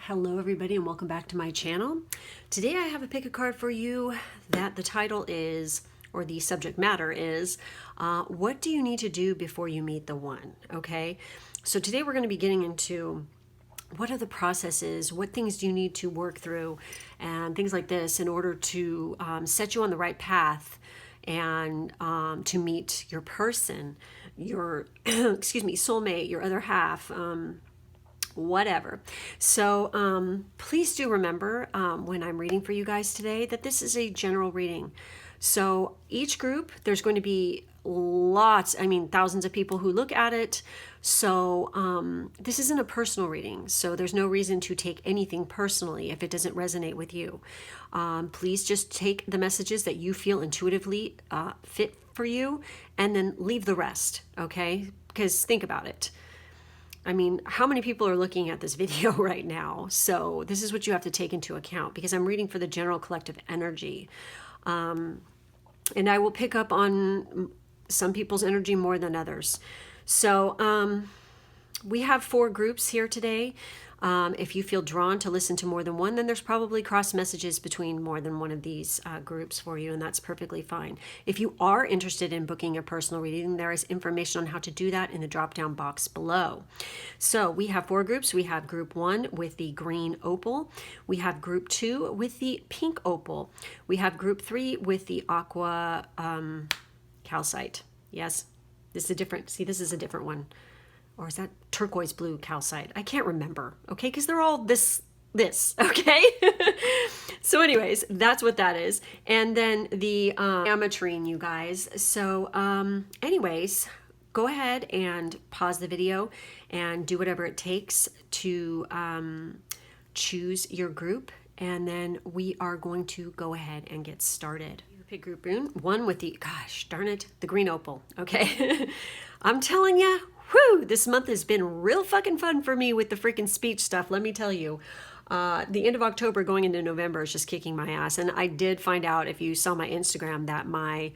Hello everybody and welcome back to my channel. Today I have a pick a card for you that the title is, or the subject matter is, what do you need to do before you meet the one? Okay, so today we're going to be getting into what are the processes, what things do you need to work through and things like this in order to set you on the right path and to meet your person, your excuse me, soulmate, your other half, whatever. So please do remember when I'm reading for you guys today that this is a general reading. So each group, there's going to be thousands of people who look at it. So this isn't a personal reading. So there's no reason to take anything personally if it doesn't resonate with you. Please just take the messages that you feel intuitively fit for you and then leave the rest, okay? Because think about it. I mean, how many people are looking at this video right now? So this is what you have to take into account because I'm reading for the general collective energy. And I will pick up on some people's energy more than others. So we have 4 groups here today. If you feel drawn to listen to more than one, then there's probably cross messages between more than one of these groups for you, and that's perfectly fine. If you are interested in booking a personal reading, there is information on how to do that in the drop-down box below. So we have 4 groups. We have group 1 with the green opal. We have group 2 with the pink opal. We have group 3 with the aqua calcite. Yes, this is a different, see, this is a different one. Or is that turquoise blue calcite? I can't remember, okay? Because they're all this, okay? So anyways, that's what that is. And then the ametrine, you guys. So anyways, go ahead and pause the video and do whatever it takes to choose your group. And then we are going to go ahead and get started. Pick group 1 with the, gosh darn it, the green opal, okay? I'm telling you, whew, this month has been real fucking fun for me with the freaking speech stuff, let me tell you. The end of October going into November is just kicking my ass. And I did find out, if you saw my Instagram, that my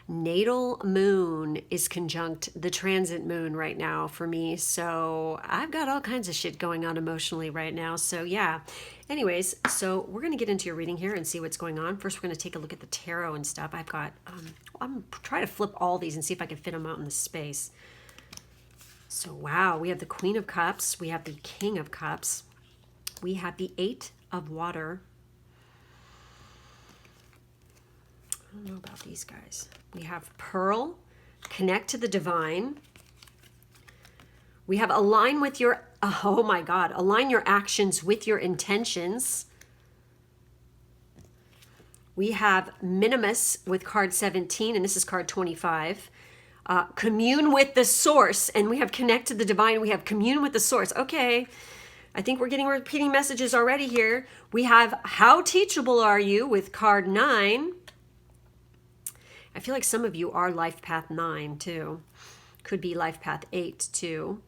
natal moon is conjunct the transit moon right now for me. So I've got all kinds of shit going on emotionally right now. So yeah. Anyways, so we're going to get into your reading here and see what's going on. First, we're going to take a look at the tarot and stuff. I've got, I'm trying to flip all these and see if I can fit them out in the space. So wow, we have the Queen of Cups. We have the King of Cups. We have the 8 of Water. I don't know about these guys. We have Pearl, connect to the divine. We have align with your, oh my God, align your actions with your intentions. We have Minimus with card 17, and this is card 25. Commune with the source, and we have connect to the divine. We have commune with the source. Okay, I think we're getting repeating messages already here. We have how teachable are you with card 9. I feel like some of you are life path 9 too. Could be life path 8 too.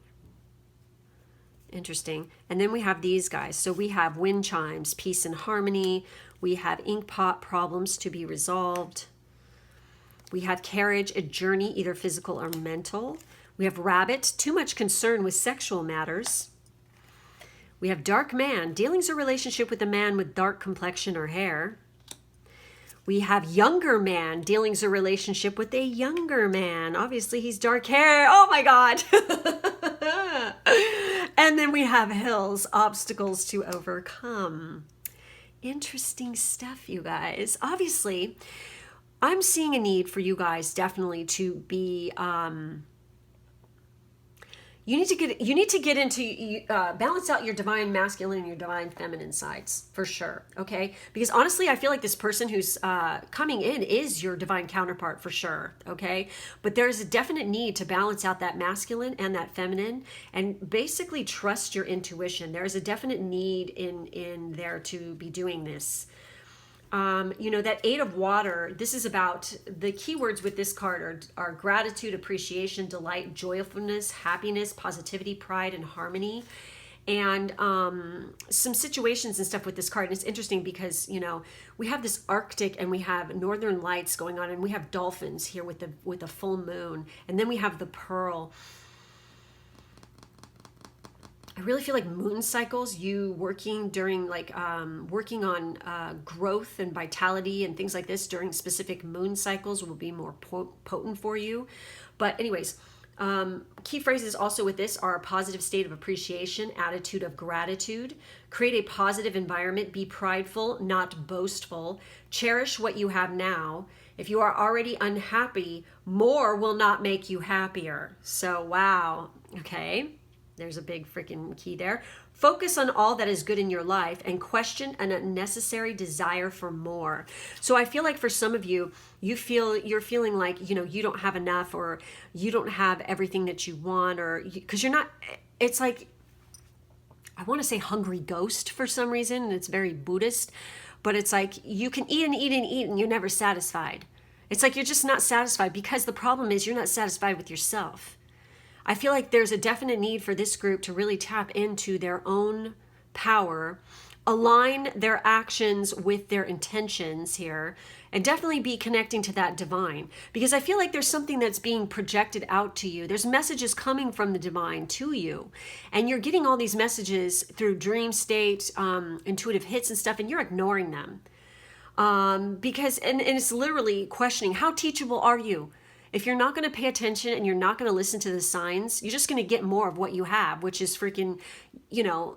Interesting. And then we have these guys. So we have wind chimes, peace and harmony. We have ink pot, problems to be resolved. We have carriage, a journey, either physical or mental. We have rabbit, too much concern with sexual matters. We have dark man, dealings or relationship with a man with dark complexion or hair. We have younger man, dealings or relationship with a younger man. Obviously, he's dark hair. Oh my God. And then we have hills, obstacles to overcome. Interesting stuff, you guys. Obviously, I'm seeing a need for you guys definitely to be, you need to get into, balance out your divine masculine and your divine feminine sides for sure. Okay. Because honestly, I feel like this person who's coming in is your divine counterpart for sure. Okay. But there's a definite need to balance out that masculine and that feminine and basically trust your intuition. There's a definite need in there to be doing this. You know, that 8 of Water, this is about, the keywords with this card are gratitude, appreciation, delight, joyfulness, happiness, positivity, pride, and harmony. And some situations and stuff with this card. And it's interesting because, you know, we have this Arctic and we have northern lights going on, and we have dolphins here with the full moon. And then we have the pearl. I I really feel like moon cycles, you working during like working on growth and vitality and things like this during specific moon cycles will be more potent for you. But anyways, key phrases also with this are a positive state of appreciation, attitude of gratitude, create a positive environment, be prideful, not boastful, cherish what you have now. If you are already unhappy, more will not make you happier. So, wow. Okay. There's a big freaking key there. Focus on all that is good in your life and question an unnecessary desire for more. So I feel like for some of you, you're feeling like, you know, you don't have enough, or you don't have everything that you want, or because you're not, it's like, I want to say hungry ghost for some reason, and it's very Buddhist, but it's like you can eat and eat and eat and you're never satisfied. It's like you're just not satisfied, because the problem is you're not satisfied with yourself. I feel like there's a definite need for this group to really tap into their own power, align their actions with their intentions here, and definitely be connecting to that divine. Because I feel like there's something that's being projected out to you. There's messages coming from the divine to you. And you're getting all these messages through dream state, intuitive hits and stuff, and you're ignoring them. Because it's literally questioning, how teachable are you? If you're not going to pay attention and you're not going to listen to the signs, you're just going to get more of what you have, which is freaking, you know,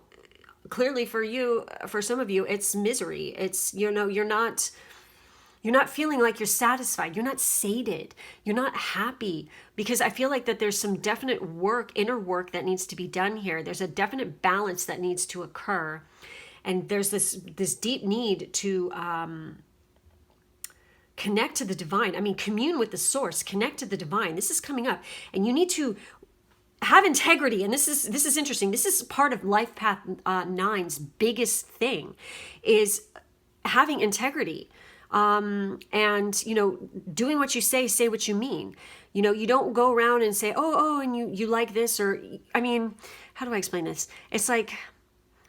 clearly for you, for some of you, it's misery. It's, you know, you're not feeling like you're satisfied. You're not sated. You're not happy, because I feel like that there's some definite work, inner work that needs to be done here. There's a definite balance that needs to occur. And there's this deep need to, connect to the divine. I mean, commune with the source, connect to the divine. This is coming up, and you need to have integrity. And this is interesting. This is part of Life Path 9's biggest thing, is having integrity. And, you know, doing what you say what you mean. You know, you don't go around and say, oh, and you like this, or, I mean, how do I explain this? It's like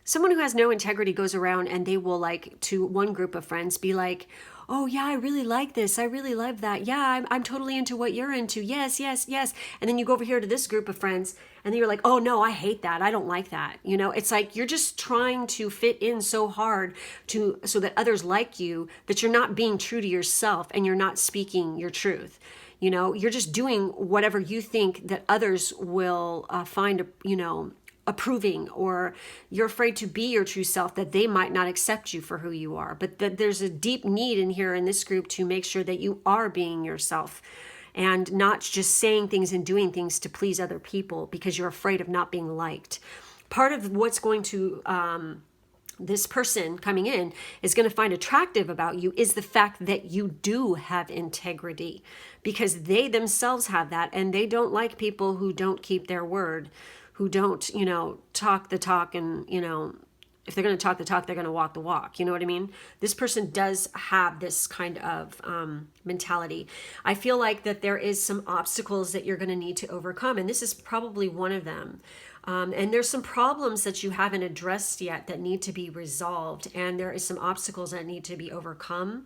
someone who has no integrity goes around and they will, like, to one group of friends be like, oh yeah, I really like this. I really love that. Yeah, I'm totally into what you're into. Yes, yes, yes. And then you go over here to this group of friends and then you're like, oh no, I hate that. I don't like that. You know, it's like you're just trying to fit in so hard so that others like you, that you're not being true to yourself and you're not speaking your truth. You know, you're just doing whatever you think that others will find, you know, approving, or you're afraid to be your true self, that they might not accept you for who you are. But that there's a deep need in here in this group to make sure that you are being yourself and not just saying things and doing things to please other people because you're afraid of not being liked. Part of what's going to this person coming in is going to find attractive about you is the fact that you do have integrity, because they themselves have that, and they don't like people who don't keep their word, who don't, you know, talk the talk, and, you know, if they're going to talk the talk, they're going to walk the walk. You know what I mean? This person does have this kind of mentality. I feel like that there is some obstacles that you're going to need to overcome, and this is probably one of them. And there's some problems that you haven't addressed yet that need to be resolved, and there is some obstacles that need to be overcome.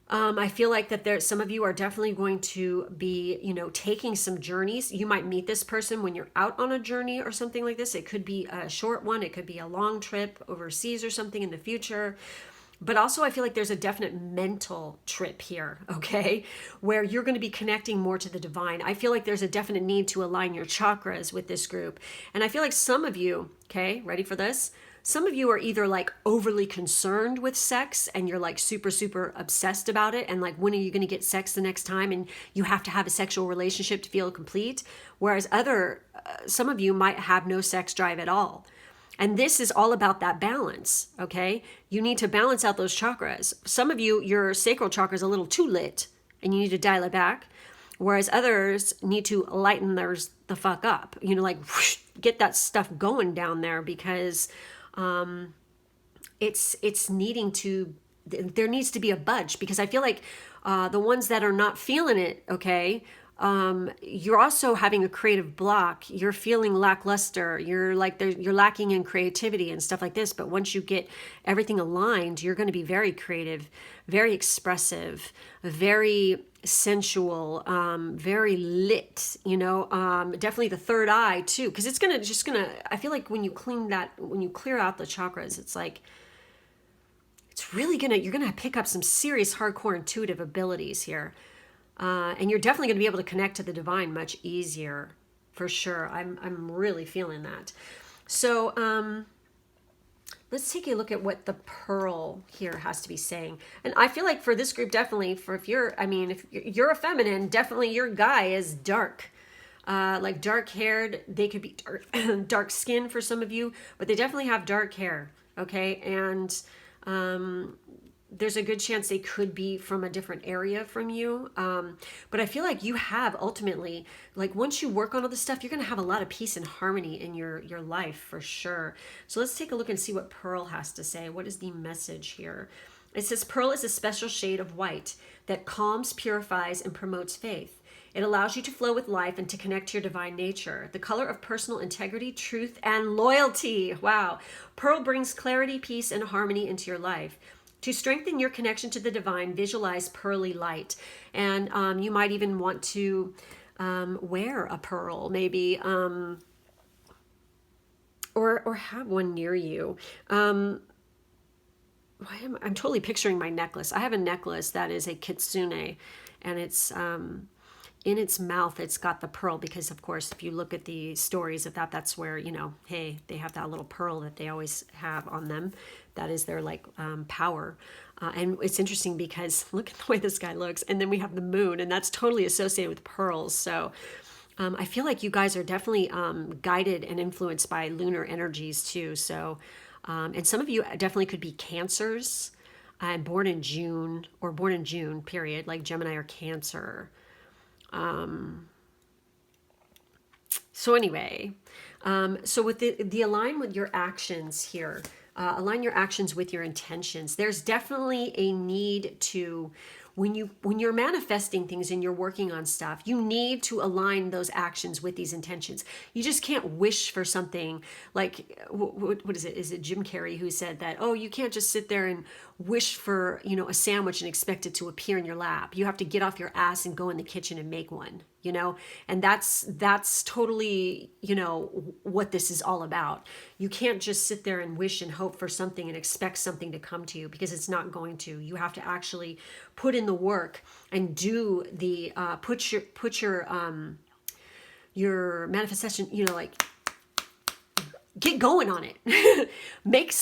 I feel like that some of you are definitely going to be, you know, taking some journeys. You might meet this person when you're out on a journey or something like this. It could be a short one. It could be a long trip overseas or something in the future. But also I feel like there's a definite mental trip here, okay, where you're going to be connecting more to the divine. I feel like there's a definite need to align your chakras with this group. And I feel like some of you, okay, ready for this? Some of you are either like overly concerned with sex and you're like super, super obsessed about it. And like, when are you going to get sex the next time? And you have to have a sexual relationship to feel complete. Whereas some of you might have no sex drive at all. And this is all about that balance, okay? You need to balance out those chakras. Some of you, your sacral chakra is a little too lit and you need to dial it back. Whereas others need to lighten theirs the fuck up. You know, like whoosh, get that stuff going down there, because it's needing to, there needs to be a budge, because I feel like the ones that are not feeling it, okay, you're also having a creative block. You're feeling lackluster. You're like you're lacking in creativity and stuff like this. But once you get everything aligned, you're going to be very creative, very expressive, very sensual, very lit, definitely the third eye too. Cause it's I feel like when you clear out the chakras, it's like, it's really you're going to pick up some serious hardcore intuitive abilities here. And you're definitely going to be able to connect to the divine much easier, for sure. I'm really feeling that. So let's take a look at what the pearl here has to be saying. And I feel like for this group, definitely, if you're a feminine, definitely your guy is dark. Like dark haired, they could be dark skin for some of you, but they definitely have dark hair. Okay. And there's a good chance they could be from a different area from you. But I feel like you have ultimately, like once you work on all this stuff, you're going to have a lot of peace and harmony in your life for sure. So let's take a look and see what Pearl has to say. What is the message here? It says, Pearl is a special shade of white that calms, purifies, and promotes faith. It allows you to flow with life and to connect to your divine nature. The color of personal integrity, truth, and loyalty. Wow. Pearl brings clarity, peace, and harmony into your life. To strengthen your connection to the divine, visualize pearly light. And you might even want to wear a pearl, maybe, or have one near you. I'm totally picturing my necklace. I have a necklace that is a kitsune, and it's in its mouth, it's got the pearl because, of course, if you look at the stories of that, that's where, hey, they have that little pearl that they always have on them. That is their power. And it's interesting because look at the way this guy looks. And then we have the moon, and that's totally associated with pearls. So I feel like you guys are definitely guided and influenced by lunar energies too. So, and some of you definitely could be Cancers, born in June, period, like Gemini or Cancer. So anyway, so with the align with your actions here, align your actions with your intentions. There's definitely a need to, when you're manifesting things and you're working on stuff, you need to align those actions with these intentions. You just can't wish for something like, what is it? Is it Jim Carrey who said that, oh, you can't just sit there and wish for, a sandwich and expect it to appear in your lap. You have to get off your ass and go in the kitchen and make one, and that's totally, what this is all about. You can't just sit there and wish and hope for something and expect something to come to you, because it's not going to. You have to actually put in the work and do the, put your manifestation, get going on it.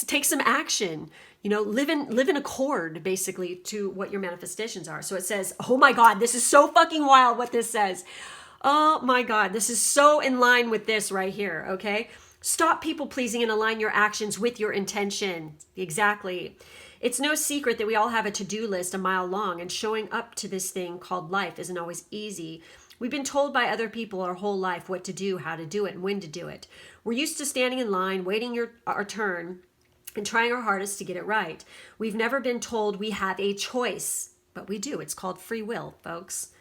Take some action. Live in accord basically to what your manifestations are. So it says, oh my God, this is so fucking wild what this says. Oh my God, this is so in line with this right here. Okay. Stop people pleasing and align your actions with your intention. Exactly. It's no secret that we all have a to-do list a mile long, and showing up to this thing called life isn't always easy. We've been told by other people our whole life what to do, how to do it, and when to do it. We're used to standing in line, waiting our turn, and trying our hardest to get it right. We've never been told we have a choice, but we do. It's called free will, folks.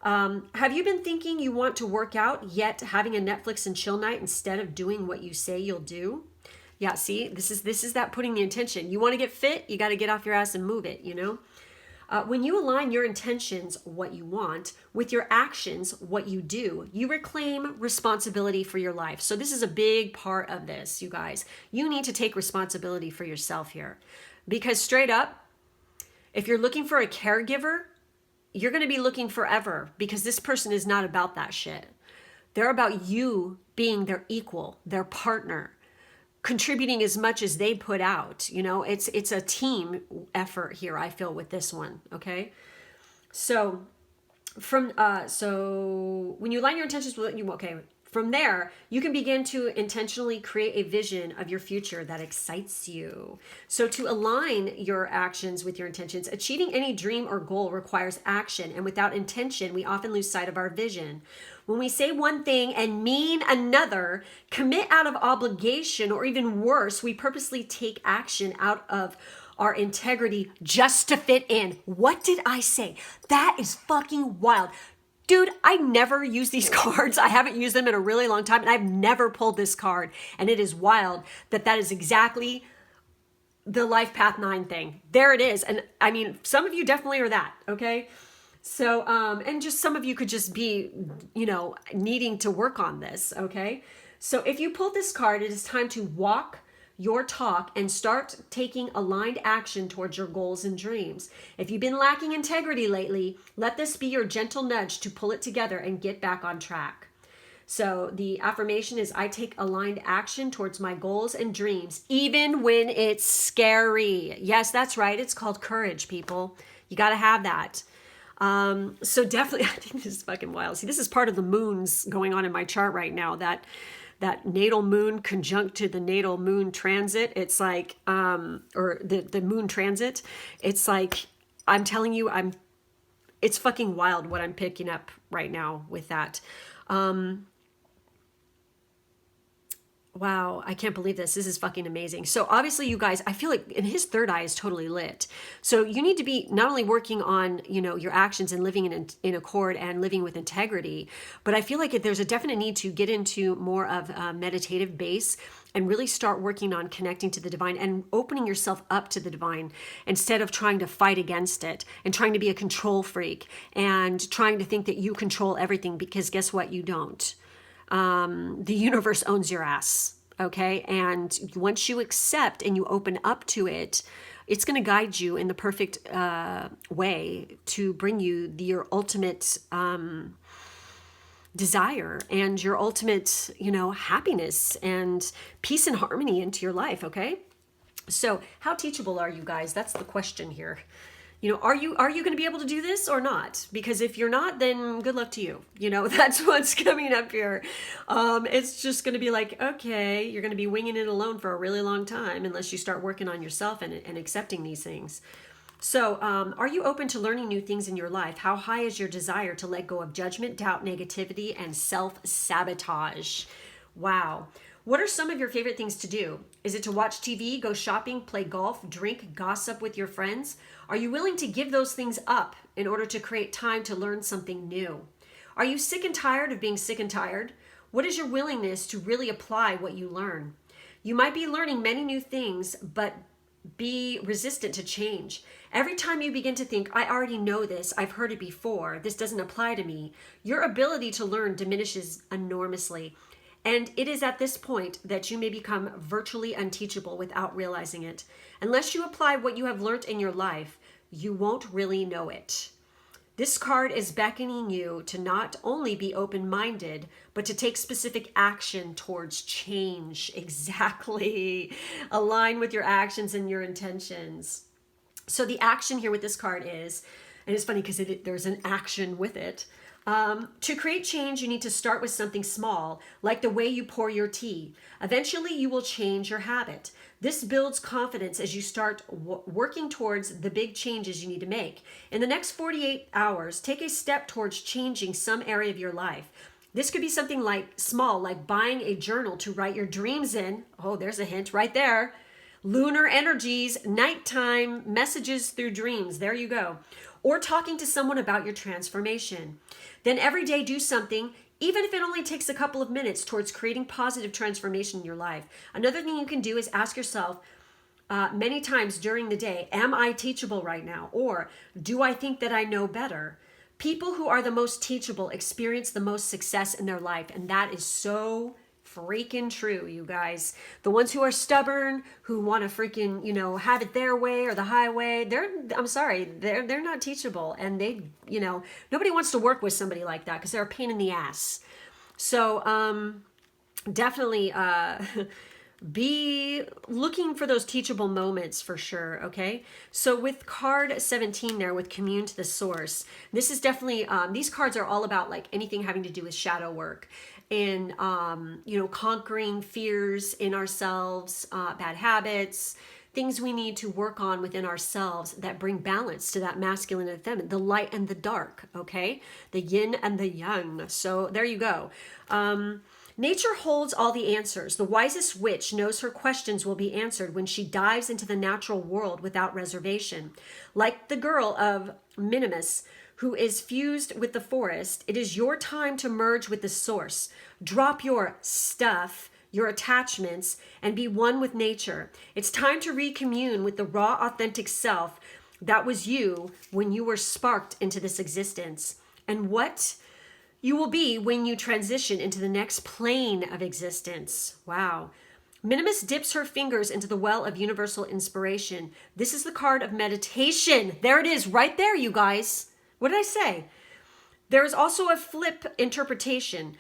Have you been thinking you want to work out, yet having a Netflix and chill night instead of doing what you say you'll do? Yeah, see, this is that putting the intention. You want to get fit, you got to get off your ass and move it, When you align your intentions, what you want, with your actions, what you do, you reclaim responsibility for your life. So this is a big part of this, you guys. You need to take responsibility for yourself here. Because straight up, if you're looking for a caregiver, you're going to be looking forever, because this person is not about that shit. They're about you being their equal, their partner, contributing as much as they put out. It's a team effort here, I feel, with this one. Okay. So so when you align your intentions with from there, you can begin to intentionally create a vision of your future that excites you. So to align your actions with your intentions, achieving any dream or goal requires action. And without intention, we often lose sight of our vision. When we say one thing and mean another, commit out of obligation, or even worse, we purposely take action out of our integrity just to fit in. What did I say? That is fucking wild. Dude, I never use these cards. I haven't used them in a really long time, and I've never pulled this card. And it is wild that that is exactly the life path 9 thing. There it is. And I mean, some of you definitely are that, okay? So, and just some of you could just be, you know, needing to work on this, okay? So if you pulled this card, it is time to walk your talk and start taking aligned action towards your goals and dreams. If you've been lacking integrity lately, let this be your gentle nudge to pull it together and get back on track. So the affirmation is, I take aligned action towards my goals and dreams, even when it's scary. Yes, that's right. It's called courage, people. You got to have that. So definitely, I think this is fucking wild. See, this is part of the moons going on in my chart right now, that natal moon conjunct to the natal moon transit. It's like, or the moon transit. It's like, I'm telling you, it's fucking wild what I'm picking up right now with that. Wow, I can't believe this. This is fucking amazing. So obviously, you guys, I feel like, and his third eye is totally lit. So you need to be not only working on, you know, your actions and living in accord and living with integrity, but I feel like there's a definite need to get into more of a meditative base and really start working on connecting to the divine and opening yourself up to the divine instead of trying to fight against it and trying to be a control freak and trying to think that you control everything, because guess what? You don't. The universe owns your ass, okay? And once you accept and you open up to it, it's going to guide you in the perfect way to bring you your ultimate desire and your ultimate, you know, happiness and peace and harmony into your life, okay? So how teachable are you guys? That's the question here. You know, are you going to be able to do this or not? Because if you're not, then good luck to you. You know, that's what's coming up here. It's just going to be like, okay, you're going to be winging it alone for a really long time unless you start working on yourself and accepting these things. So are you open to learning new things in your life? How high is your desire to let go of judgment, doubt, negativity, and self-sabotage? Wow. What are some of your favorite things to do? Is it to watch TV, go shopping, play golf, drink, gossip with your friends? Are you willing to give those things up in order to create time to learn something new? Are you sick and tired of being sick and tired? What is your willingness to really apply what you learn? You might be learning many new things, but be resistant to change. Every time you begin to think, I already know this, I've heard it before, this doesn't apply to me, your ability to learn diminishes enormously. And it is at this point that you may become virtually unteachable without realizing it. Unless you apply what you have learned in your life, you won't really know it. This card is beckoning you to not only be open-minded, but to take specific action towards change. Exactly. Align with your actions and your intentions. So the action here with this card is, and it's funny because there's an action with it. To create change, you need to start with something small, like the way you pour your tea. Eventually, you will change your habit. This builds confidence as you start working towards the big changes you need to make. In the next 48 hours, take a step towards changing some area of your life. This could be something like small, like buying a journal to write your dreams in. Oh, there's a hint right there. Lunar energies, nighttime messages through dreams. There you go. Or talking to someone about your transformation. Then every day do something, even if it only takes a couple of minutes, towards creating positive transformation in your life. Another thing you can do is ask yourself many times during the day, am I teachable right now? Or do I think that I know better? People who are the most teachable experience the most success in their life. And that is so freaking true, you guys. The ones who are stubborn, who want to freaking, you know, have it their way or the highway, they're not teachable. And they, you know, nobody wants to work with somebody like that because they're a pain in the ass. So definitely be looking for those teachable moments for sure, okay? So with card 17 there, with commune to the source, this is definitely, these cards are all about like anything having to do with shadow work and, you know, conquering fears in ourselves, bad habits, things we need to work on within ourselves that bring balance to that masculine and feminine, the light and the dark, okay? The yin and the yang. So there you go. Nature holds all the answers. The wisest witch knows her questions will be answered when she dives into the natural world without reservation. Like the girl of Minimus, who is fused with the forest. It is your time to merge with the source. Drop your stuff, your attachments, and be one with nature. It's time to recommune with the raw, authentic self that was you when you were sparked into this existence, and what you will be when you transition into the next plane of existence. Wow. Minimus dips her fingers into the well of universal inspiration. This is the card of meditation. There it is, right there, you guys. What did I say? There is also a flip interpretation.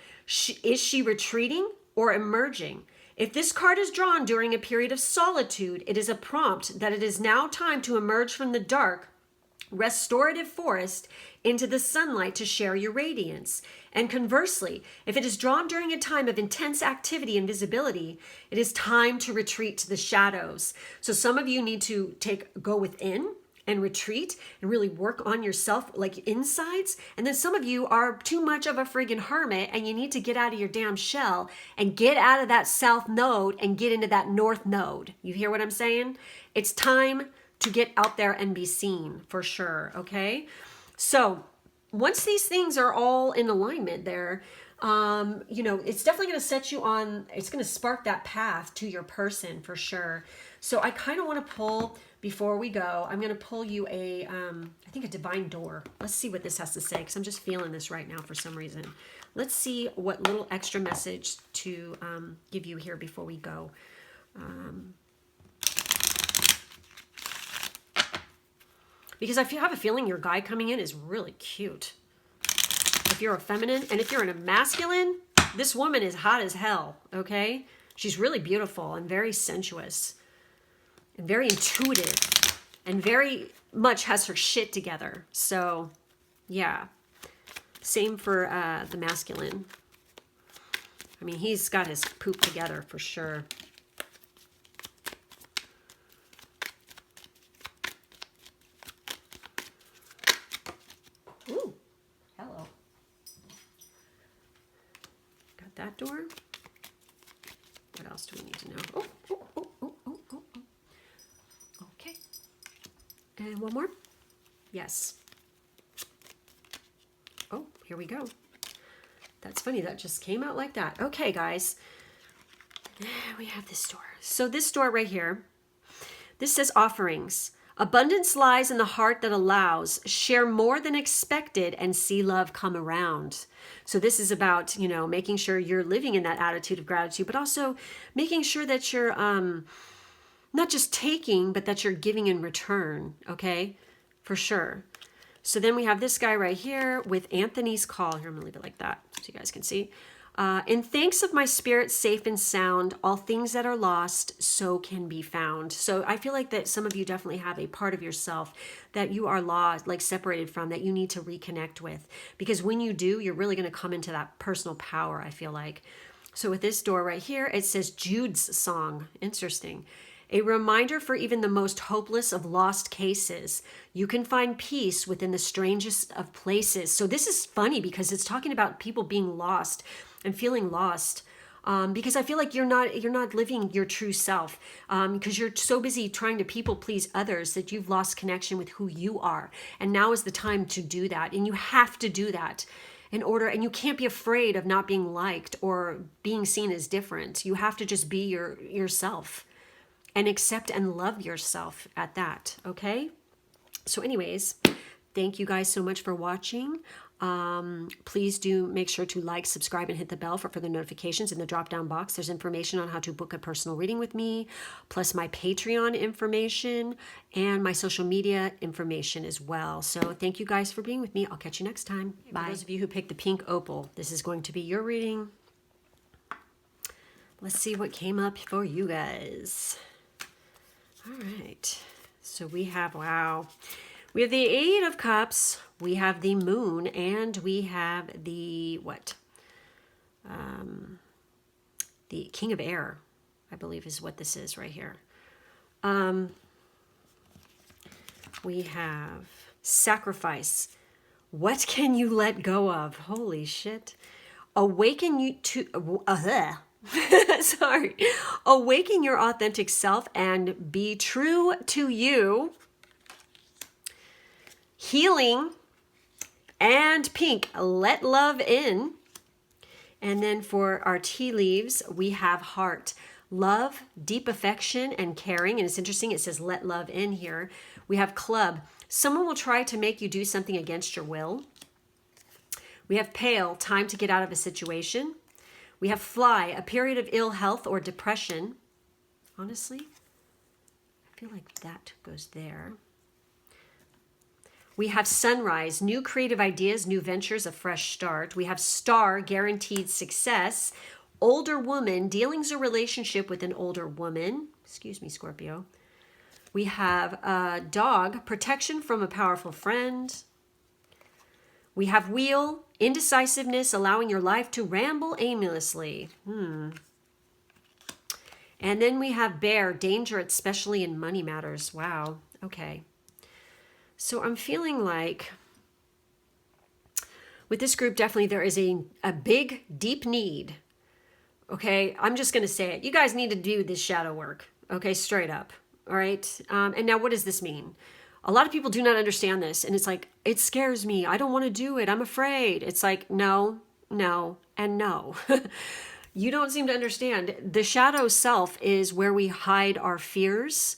Is she retreating or emerging? If this card is drawn during a period of solitude, it is a prompt that it is now time to emerge from the dark, restorative forest into the sunlight to share your radiance. And conversely, if it is drawn during a time of intense activity and visibility, it is time to retreat to the shadows. So some of you need to go within and retreat and really work on yourself, like insides. And then some of you are too much of a friggin' hermit and you need to get out of your damn shell and get out of that south node and get into that north node. You hear what I'm saying? It's time to get out there and be seen, for sure, okay? So once these things are all in alignment there, it's definitely going to set you on, it's going to spark that path to your person, for sure. So I kind of want to pull, before we go, I'm going to pull you I think a divine door. Let's see what this has to say, because I'm just feeling this right now for some reason. Let's see what little extra message to give you here before we go. Because I have a feeling your guy coming in is really cute. If you're a feminine, and if you're in a masculine, this woman is hot as hell, okay? She's really beautiful and very sensuous and very intuitive and very much has her shit together. So, yeah. Same for the masculine. I mean, he's got his poop together for sure. Ooh, hello. Got that door. What else do we need to know? Oh. Okay. And one more. Yes. Oh, here we go. That's funny. That just came out like that. Okay, guys. We have this door. So this door right here, this says offerings. Abundance lies in the heart that allows. Share more than expected and see love come around. So this is about, making sure you're living in that attitude of gratitude, but also making sure that you're not just taking, but that you're giving in return. Okay, for sure. So then we have this guy right here with Anthony's call. Here, I'm gonna leave it like that so you guys can see. In thanks of my spirit safe and sound, all things that are lost, so can be found. So I feel like that some of you definitely have a part of yourself that you are lost, like separated from, that you need to reconnect with. Because when you do, you're really going to come into that personal power, I feel like. So with this door right here, it says Jude's song. Interesting. A reminder for even the most hopeless of lost cases. You can find peace within the strangest of places. So this is funny because it's talking about people being lost and feeling lost, because I feel like you're not living your true self, because you're so busy trying to people please others that you've lost connection with who you are. And now is the time to do that, and you have to do that in order. And you can't be afraid of not being liked or being seen as different. You have to just be yourself and accept and love yourself at that. Okay. So, anyways, thank you guys so much for watching. Please do make sure to like, subscribe, and hit the bell for further notifications. In the drop down box, there's information on how to book a personal reading with me, plus my Patreon information and my social media information as well. So thank you guys for being with me. I'll catch you next time. Bye. For those of you who picked the pink opal, this is going to be your reading. Let's see what came up for you guys. All right. So we have, wow. We have the Eight of Cups, we have the Moon, and we have the, what? The King of Air, I believe is what this is right here. We have Sacrifice. What can you let go of? Holy shit. Awaken you to... sorry. Awaken your authentic self and be true to you. Healing And pink, let love in. And then for our tea leaves, we have heart. Love, deep affection, and caring. And it's interesting, it says let love in here. We have club. Someone will try to make you do something against your will. We have pale, time to get out of a situation. We have fly, a period of ill health or depression. Honestly, I feel like that goes there. We have sunrise, new creative ideas, new ventures, a fresh start. We have star, guaranteed success. Older woman, dealings or relationship with an older woman. Excuse me, Scorpio. We have dog, protection from a powerful friend. We have wheel, indecisiveness, allowing your life to ramble aimlessly. And then we have bear, danger, especially in money matters. Wow. Okay. So I'm feeling like with this group, definitely there is a big, deep need. Okay. I'm just going to say it. You guys need to do this shadow work. Okay. Straight up. All right. And now what does this mean? A lot of people do not understand this. And it's like, it scares me. I don't want to do it. I'm afraid. It's like, no, no, and no. You don't seem to understand. The shadow self is where we hide our fears,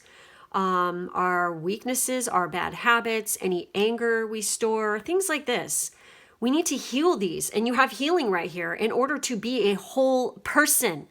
our weaknesses, our bad habits, any anger we store, things like this. We need to heal these. And you have healing right here in order to be a whole person.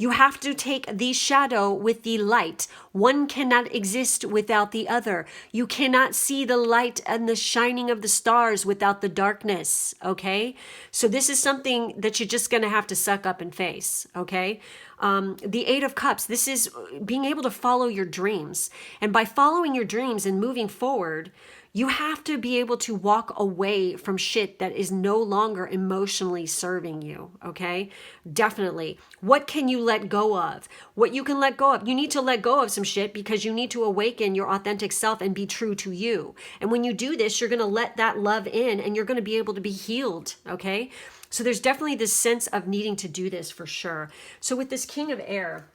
You have to take the shadow with the light. One cannot exist without the other. You cannot see the light and the shining of the stars without the darkness, okay? So this is something that you're just going to have to suck up and face, okay? The Eight of Cups, this is being able to follow your dreams. And by following your dreams and moving forward, you have to be able to walk away from shit that is no longer emotionally serving you, okay? Definitely. What can you let go of? What you can let go of. You need to let go of some shit because you need to awaken your authentic self and be true to you. And when you do this, you're going to let that love in and you're going to be able to be healed, okay? So there's definitely this sense of needing to do this for sure. So with this King of Air,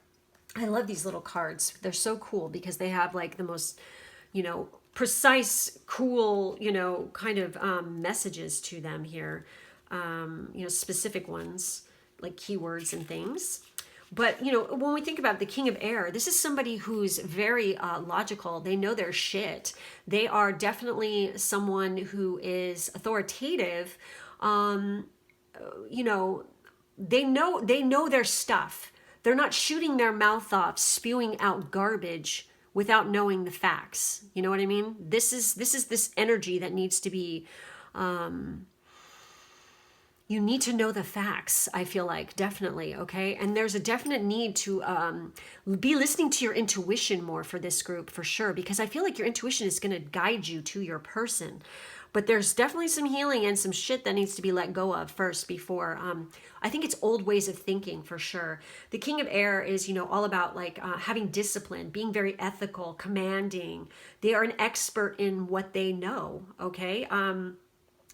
I love these little cards. They're so cool because they have like the most, precise, cool, kind of messages to them here, specific ones like keywords and things. But, when we think about the King of Air, this is somebody who's very logical. They know their shit. They are definitely someone who is authoritative. They know their stuff. They're not shooting their mouth off, spewing out garbage without knowing the facts. You know what I mean? This is this energy that needs to be, you need to know the facts, I feel like, definitely, okay? And there's a definite need to be listening to your intuition more for this group, for sure, because I feel like your intuition is going to guide you to your person. But there's definitely some healing and some shit that needs to be let go of first before. I think it's old ways of thinking for sure. The King of Air is, all about like having discipline, being very ethical, commanding. They are an expert in what they know, okay?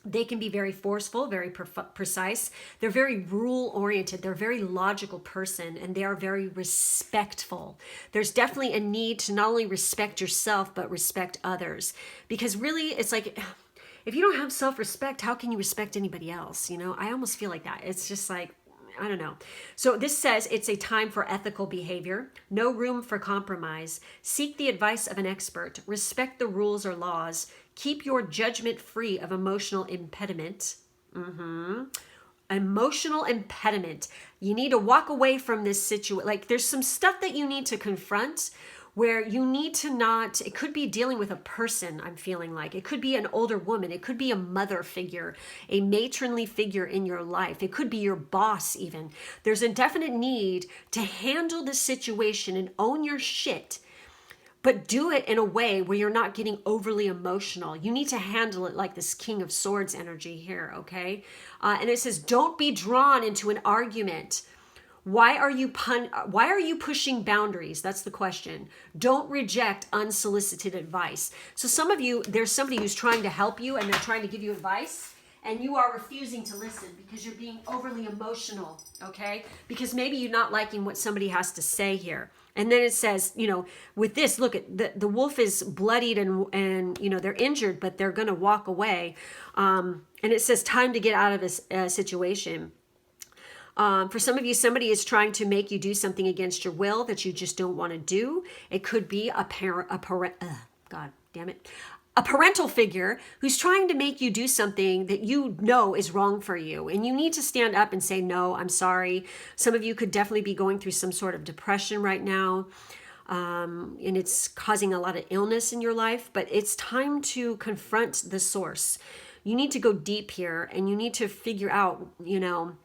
They can be very forceful, very precise. They're very rule-oriented. They're a very logical person, and they are very respectful. There's definitely a need to not only respect yourself, but respect others. Because really, it's like, if you don't have self-respect, how can you respect anybody else? I almost feel like that. It's just like, I don't know. So this says it's a time for ethical behavior, no room for compromise. Seek the advice of an expert. Respect the rules or laws. Keep your judgment free of emotional impediment. Emotional impediment. You need to walk away from this situation. Like there's some stuff that you need to confront where you need to not, it could be dealing with a person, I'm feeling like. It could be an older woman. It could be a mother figure, a matronly figure in your life. It could be your boss even. There's a definite need to handle the situation and own your shit, but do it in a way where you're not getting overly emotional. You need to handle it like this King of Swords energy here, okay? And it says, don't be drawn into an argument. Why are you pushing boundaries? That's the question. Don't reject unsolicited advice. So some of you, there's somebody who's trying to help you and they're trying to give you advice. and you are refusing to listen because you're being overly emotional, okay? Because maybe you're not liking what somebody has to say here. And then it says, you know, with this, look at the wolf is bloodied and you know, they're injured, but they're going to walk away. And it says time to get out of this situation. For some of you, somebody is trying to make you do something against your will that you just don't want to do. It could be a parental figure who's trying to make you do something that you know is wrong for you. And you need to stand up and say, no, I'm sorry. Some of you could definitely be going through some sort of depression right now. And it's causing a lot of illness in your life, but it's time to confront the source. You need to go deep here, and you need to figure out, you know,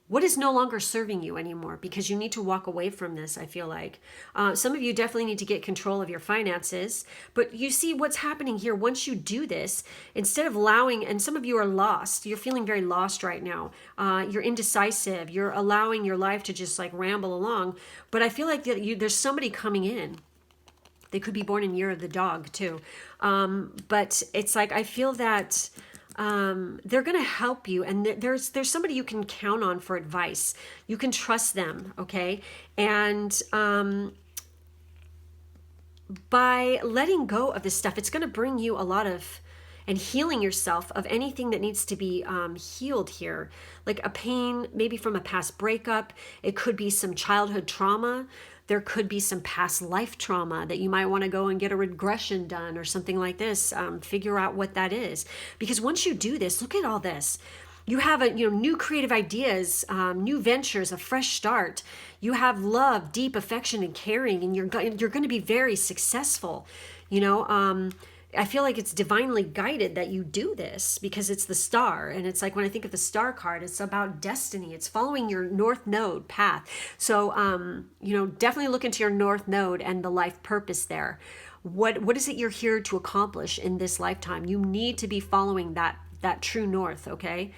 what is no longer serving you anymore, because you need to walk away from this, I feel like. Some of you definitely need to get control of your finances, but you see what's happening here. Once you do this, instead of allowing, and some of you are lost, you're feeling very lost right now. You're indecisive. You're allowing your life to just like ramble along. But I feel like there's somebody coming in. They could be born in year of the dog too. But it's like, I feel that they're going to help you, and there's somebody you can count on for advice. You can trust them, okay? And by letting go of this stuff, it's going to bring you a lot of, and healing yourself of anything that needs to be healed here, like a pain maybe from a past breakup. It could be some childhood trauma. There could be some past life trauma that you might want to go and get a regression done or something like this. Figure out what that is. Because once you do this, look at all this. You have new creative ideas, new ventures, a fresh start. You have love, deep affection, and caring, and you're going to be very successful. You know, I feel like it's divinely guided that you do this, because it's the star. And it's like, when I think of the star card, it's about destiny. It's following your north node path. So, definitely look into your north node and the life purpose there. What is it you're here to accomplish in this lifetime? You need to be following that true north, okay?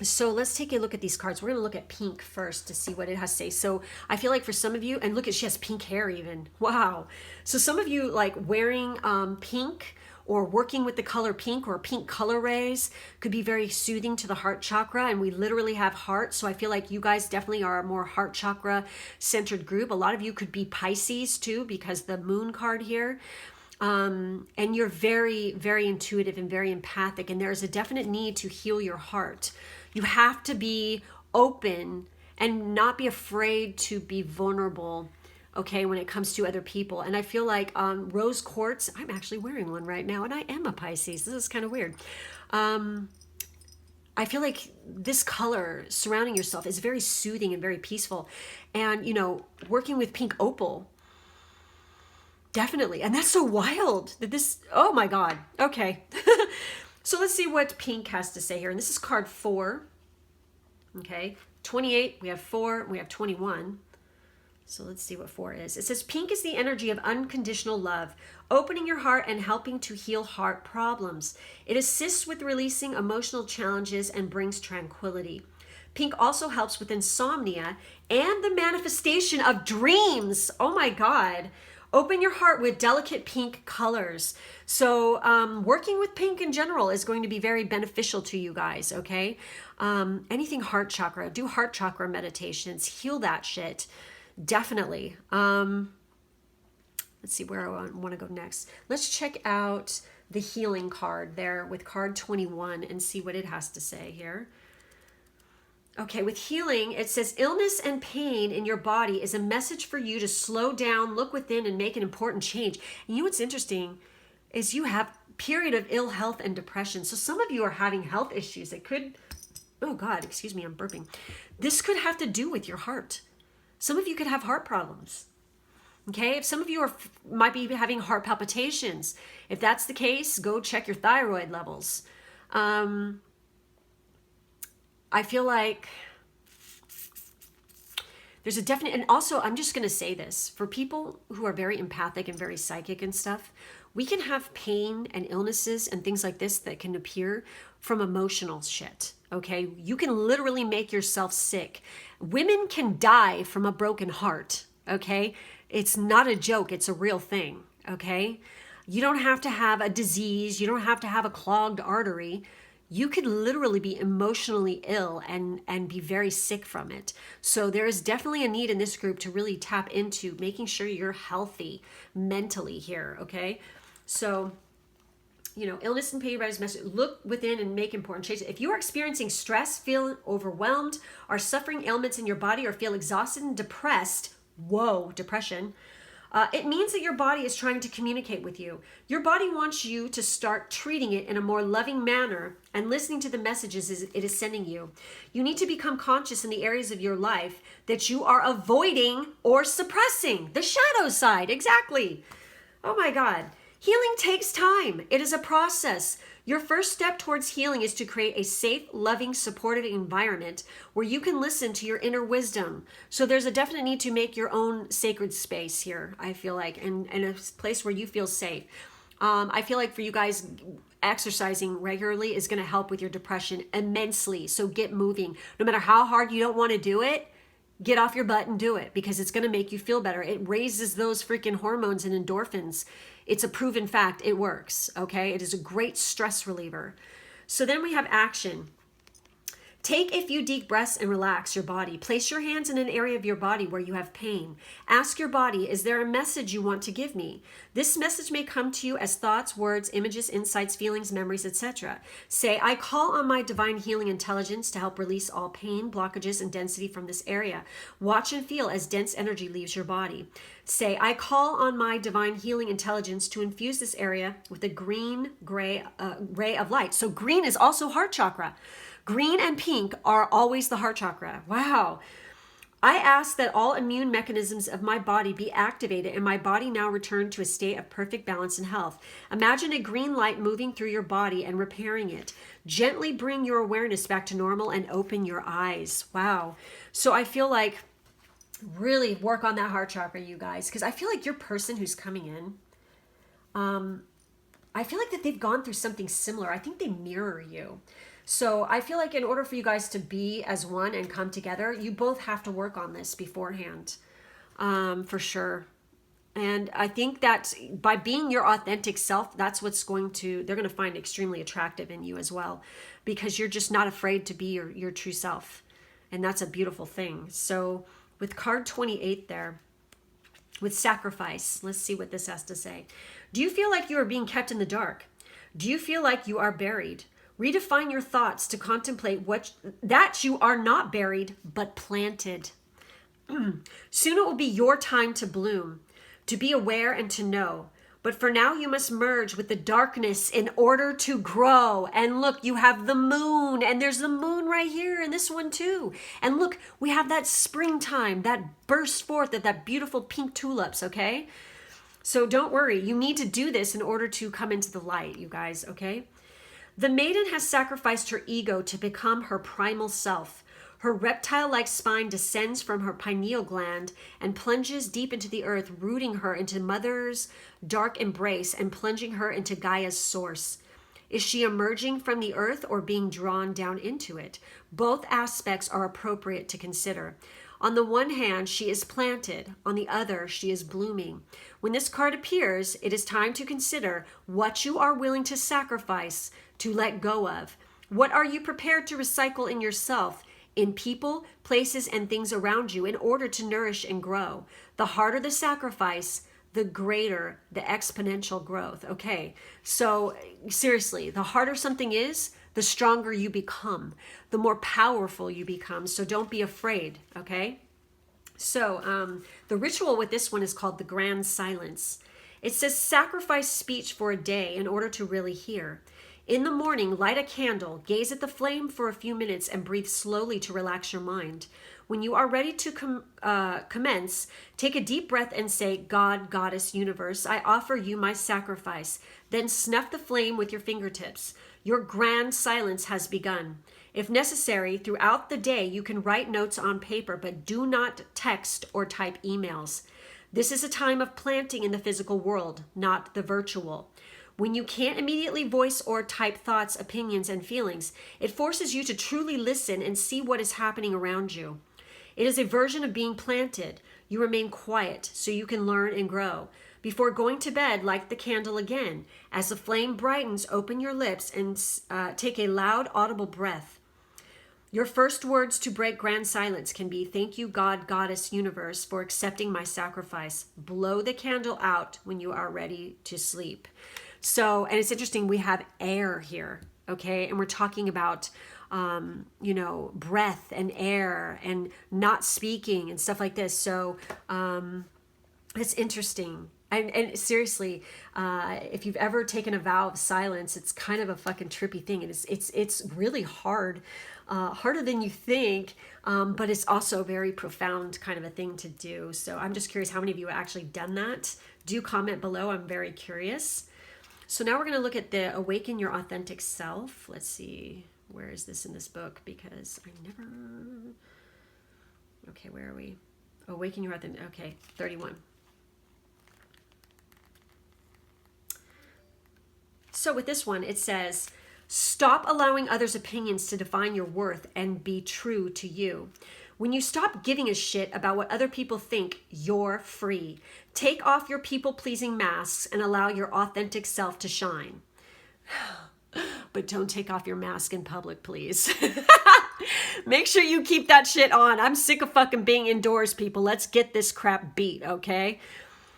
So let's take a look at these cards. We're going to look at pink first to see what it has to say. So I feel like for some of you, and look at, she has pink hair even. Wow. So some of you like wearing pink or working with the color pink or pink color rays could be very soothing to the heart chakra. And we literally have heart. So I feel like you guys definitely are a more heart chakra centered group. A lot of you could be Pisces too, because the moon card here. And you're very, very intuitive and very empathic. And there's a definite need to heal your heart. You have to be open and not be afraid to be vulnerable, okay, when it comes to other people. And I feel like rose quartz, I'm actually wearing one right now, and I am a Pisces. This is kind of weird. I feel like this color surrounding yourself is very soothing and very peaceful. And, working with pink opal, definitely. And that's so wild that this, oh my God. Okay. So let's see what pink has to say here. And this is card 4. Okay. 28, we have 4, we have 21. So let's see what 4 is. It says, pink is the energy of unconditional love, opening your heart and helping to heal heart problems. It assists with releasing emotional challenges and brings tranquility. Pink also helps with insomnia and the manifestation of dreams. Oh my God. Open your heart with delicate pink colors. So working with pink in general is going to be very beneficial to you guys, okay? Anything heart chakra, do heart chakra meditations, heal that shit, definitely. Let's see where I want to go next. Let's check out the healing card there with card 21 and see what it has to say here. Okay, with healing, it says illness and pain in your body is a message for you to slow down, look within, and make an important change. And you know what's interesting is you have period of ill health and depression. So some of you are having health issues that could, oh God, excuse me, I'm burping. This could have to do with your heart. Some of you could have heart problems. Okay, if some of you might be having heart palpitations. If that's the case, go check your thyroid levels. I feel like there's a definite, and also I'm just going to say this, for people who are very empathic and very psychic and stuff, we can have pain and illnesses and things like this that can appear from emotional shit, okay? You can literally make yourself sick. Women can die from a broken heart, okay? It's not a joke, it's a real thing, okay? You don't have to have a disease. You don't have to have a clogged artery. You could literally be emotionally ill and be very sick from it. So there is definitely a need in this group to really tap into making sure you're healthy mentally here, okay? So, you know, illness and pain writer's message, look within and make important changes. If you are experiencing stress, feel overwhelmed, are suffering ailments in your body, or feel exhausted and depressed, whoa, depression, it means that your body is trying to communicate with you. Your body wants you to start treating it in a more loving manner and listening to the messages it is sending you. You need to become conscious in the areas of your life that you are avoiding or suppressing. The shadow side, exactly. Oh my God. Healing takes time. It is a process. Your first step towards healing is to create a safe, loving, supportive environment where you can listen to your inner wisdom. So there's a definite need to make your own sacred space here, I feel like, and a place where you feel safe. I feel like for you guys, exercising regularly is going to help with your depression immensely. So get moving. No matter how hard you don't want to do it, get off your butt and do it, because it's going to make you feel better. It raises those freaking hormones and endorphins. It's a proven fact. It works, okay? It is a great stress reliever. So then we have action. Take a few deep breaths and relax your body. Place your hands in an area of your body where you have pain. Ask your body, is there a message you want to give me? This message may come to you as thoughts, words, images, insights, feelings, memories, etc. Say, I call on my divine healing intelligence to help release all pain, blockages, and density from this area. Watch and feel as dense energy leaves your body. Say, I call on my divine healing intelligence to infuse this area with a green ray of light. So green is also heart chakra. Green and pink are always the heart chakra. Wow. I ask that all immune mechanisms of my body be activated and my body now return to a state of perfect balance and health. Imagine a green light moving through your body and repairing it. Gently bring your awareness back to normal and open your eyes. Wow. So I feel like really work on that heart chakra, you guys, because I feel like your person who's coming in, I feel like that they've gone through something similar. I think they mirror you. So I feel like in order for you guys to be as one and come together, you both have to work on this beforehand, for sure. And I think that by being your authentic self, that's what's they're going to find extremely attractive in you as well, because you're just not afraid to be your true self. And that's a beautiful thing. So with card 28 there, with sacrifice, let's see what this has to say. Do you feel like you are being kept in the dark? Do you feel like you are buried? Redefine your thoughts to contemplate that you are not buried, but planted. Soon it will be your time to bloom, to be aware and to know. But for now, you must merge with the darkness in order to grow. And look, you have the moon, and there's the moon right here, and this one too. And look, we have that springtime, that burst forth of that beautiful pink tulips, okay? So don't worry, you need to do this in order to come into the light, you guys, okay? The maiden has sacrificed her ego to become her primal self. Her reptile-like spine descends from her pineal gland and plunges deep into the earth, rooting her into Mother's dark embrace and plunging her into Gaia's source. Is she emerging from the earth or being drawn down into it? Both aspects are appropriate to consider. On the one hand, she is planted. On the other, she is blooming. When this card appears, it is time to consider what you are willing to sacrifice, to let go of. What are you prepared to recycle in yourself, in people, places, and things around you in order to nourish and grow? The harder the sacrifice, the greater the exponential growth. Okay, so seriously, the harder something is, the stronger you become, the more powerful you become. So don't be afraid, okay? So the ritual with this one is called the Grand Silence. It says sacrifice speech for a day in order to really hear. In the morning, light a candle, gaze at the flame for a few minutes, and breathe slowly to relax your mind. When you are ready to commence, take a deep breath and say, God, Goddess, Universe, I offer you my sacrifice. Then snuff the flame with your fingertips. Your grand silence has begun. If necessary, throughout the day, you can write notes on paper, but do not text or type emails. This is a time of planting in the physical world, not the virtual. When you can't immediately voice or type thoughts, opinions, and feelings, it forces you to truly listen and see what is happening around you. It is a version of being planted. You remain quiet so you can learn and grow. Before going to bed, light the candle again. As the flame brightens, open your lips and take a loud, audible breath. Your first words to break grand silence can be, thank you, God, Goddess, Universe, for accepting my sacrifice. Blow the candle out when you are ready to sleep. So, and it's interesting, we have air here, okay? And we're talking about, you know, breath and air and not speaking and stuff like this. So, it's interesting. And seriously, if you've ever taken a vow of silence, it's kind of a fucking trippy thing. And it's really hard, harder than you think, but it's also a very profound kind of a thing to do. So I'm just curious how many of you have actually done that. Do comment below. I'm very curious. So now we're going to look at the Awaken Your Authentic Self. Let's see. Where is this in this book? Because I never... Okay, where are we? Awaken Your Authentic... Okay, 31. So with this one, it says, stop allowing others' opinions to define your worth and be true to you. When you stop giving a shit about what other people think, you're free. Take off your people-pleasing masks and allow your authentic self to shine. But don't take off your mask in public, please. Make sure you keep that shit on. I'm sick of fucking being indoors, people. Let's get this crap beat, okay?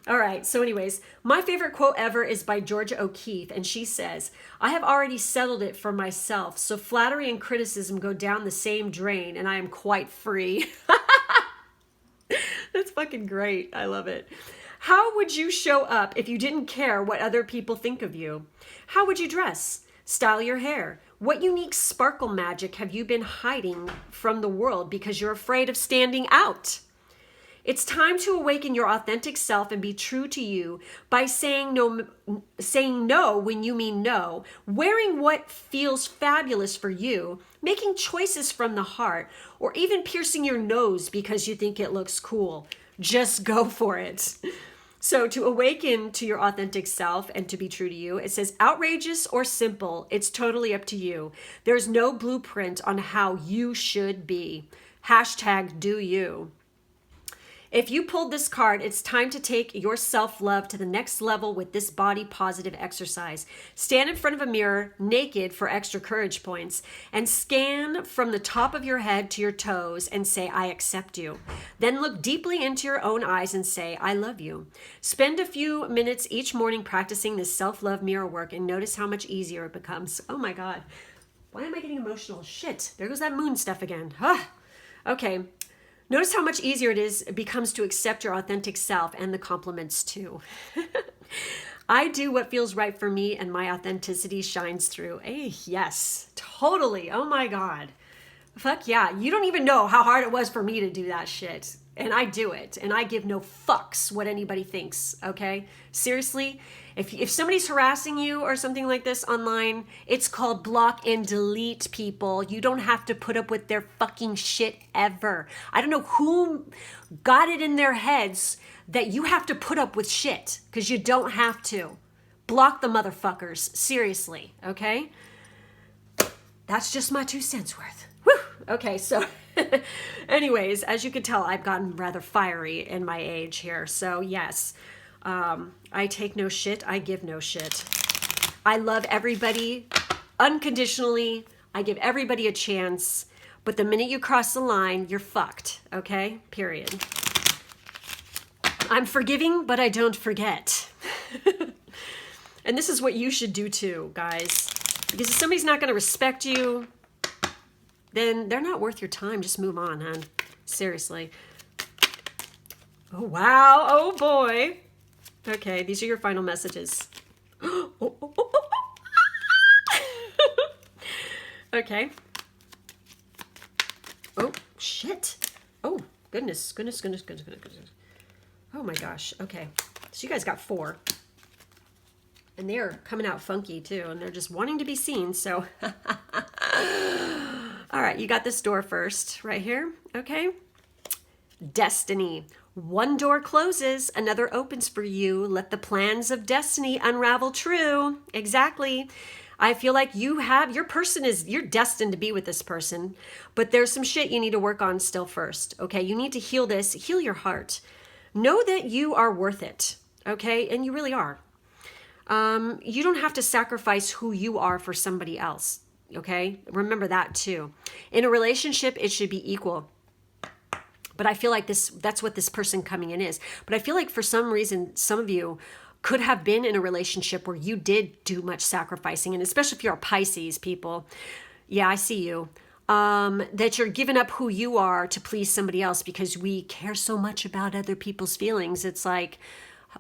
All right, so anyways, my favorite quote ever is by Georgia O'Keeffe, and she says, I have already settled it for myself, so flattery and criticism go down the same drain, and I am quite free. That's fucking great. I love it. How would you show up if you didn't care what other people think of you? How would you dress? Style your hair? What unique sparkle magic have you been hiding from the world because you're afraid of standing out? It's time to awaken your authentic self and be true to you by saying no when you mean no, wearing what feels fabulous for you, making choices from the heart, or even piercing your nose because you think it looks cool. Just go for it. So to awaken to your authentic self and to be true to you, it says outrageous or simple, it's totally up to you. There's no blueprint on how you should be. Hashtag do you. If you pulled this card, it's time to take your self-love to the next level with this body positive exercise. Stand in front of a mirror, naked for extra courage points, and scan from the top of your head to your toes and say, I accept you. Then look deeply into your own eyes and say, I love you. Spend a few minutes each morning practicing this self-love mirror work and notice how much easier it becomes. Oh my God. Why am I getting emotional? Shit. There goes that moon stuff again. Okay. Notice how much easier it becomes to accept your authentic self and the compliments too. I do what feels right for me and my authenticity shines through. Hey, yes, totally. Oh my God. Fuck yeah. You don't even know how hard it was for me to do that shit. And I do it. And I give no fucks what anybody thinks. Okay? Seriously, if somebody's harassing you or something like this online, it's called block and delete, people. You don't have to put up with their fucking shit ever. I don't know who got it in their heads that you have to put up with shit, because you don't have to. Block the motherfuckers. Seriously. Okay? That's just my 2 cents worth. Whew. Okay, so anyways, as you can tell, I've gotten rather fiery in my age here. So yes, I take no shit. I give no shit. I love everybody unconditionally. I give everybody a chance. But the minute you cross the line, you're fucked. Okay? Period. I'm forgiving, but I don't forget. And this is what you should do too, guys. Because if somebody's not going to respect you, then they're not worth your time. Just move on, hon. Seriously. Oh, wow. Oh, boy. Okay, these are your final messages. Okay. Oh, shit. Oh, goodness. Oh, my gosh. Okay. So you guys got 4. And they're coming out funky, too. And they're just wanting to be seen, so... All right, you got this door first, right here, okay? Destiny. One door closes, another opens for you. Let the plans of destiny unravel true. Exactly. I feel like you're destined to be with this person, but there's some shit you need to work on still first, okay? You need to heal this, heal your heart. know that you are worth it, okay? And you really are. You don't have to sacrifice who you are for somebody else, okay? Remember that too. In a relationship, it should be equal. But I feel like that's what this person coming in is. But I feel like for some reason, some of you could have been in a relationship where you did do much sacrificing. And especially if you're a Pisces, people. Yeah, I see you. That you're giving up who you are to please somebody else because we care so much about other people's feelings. It's like,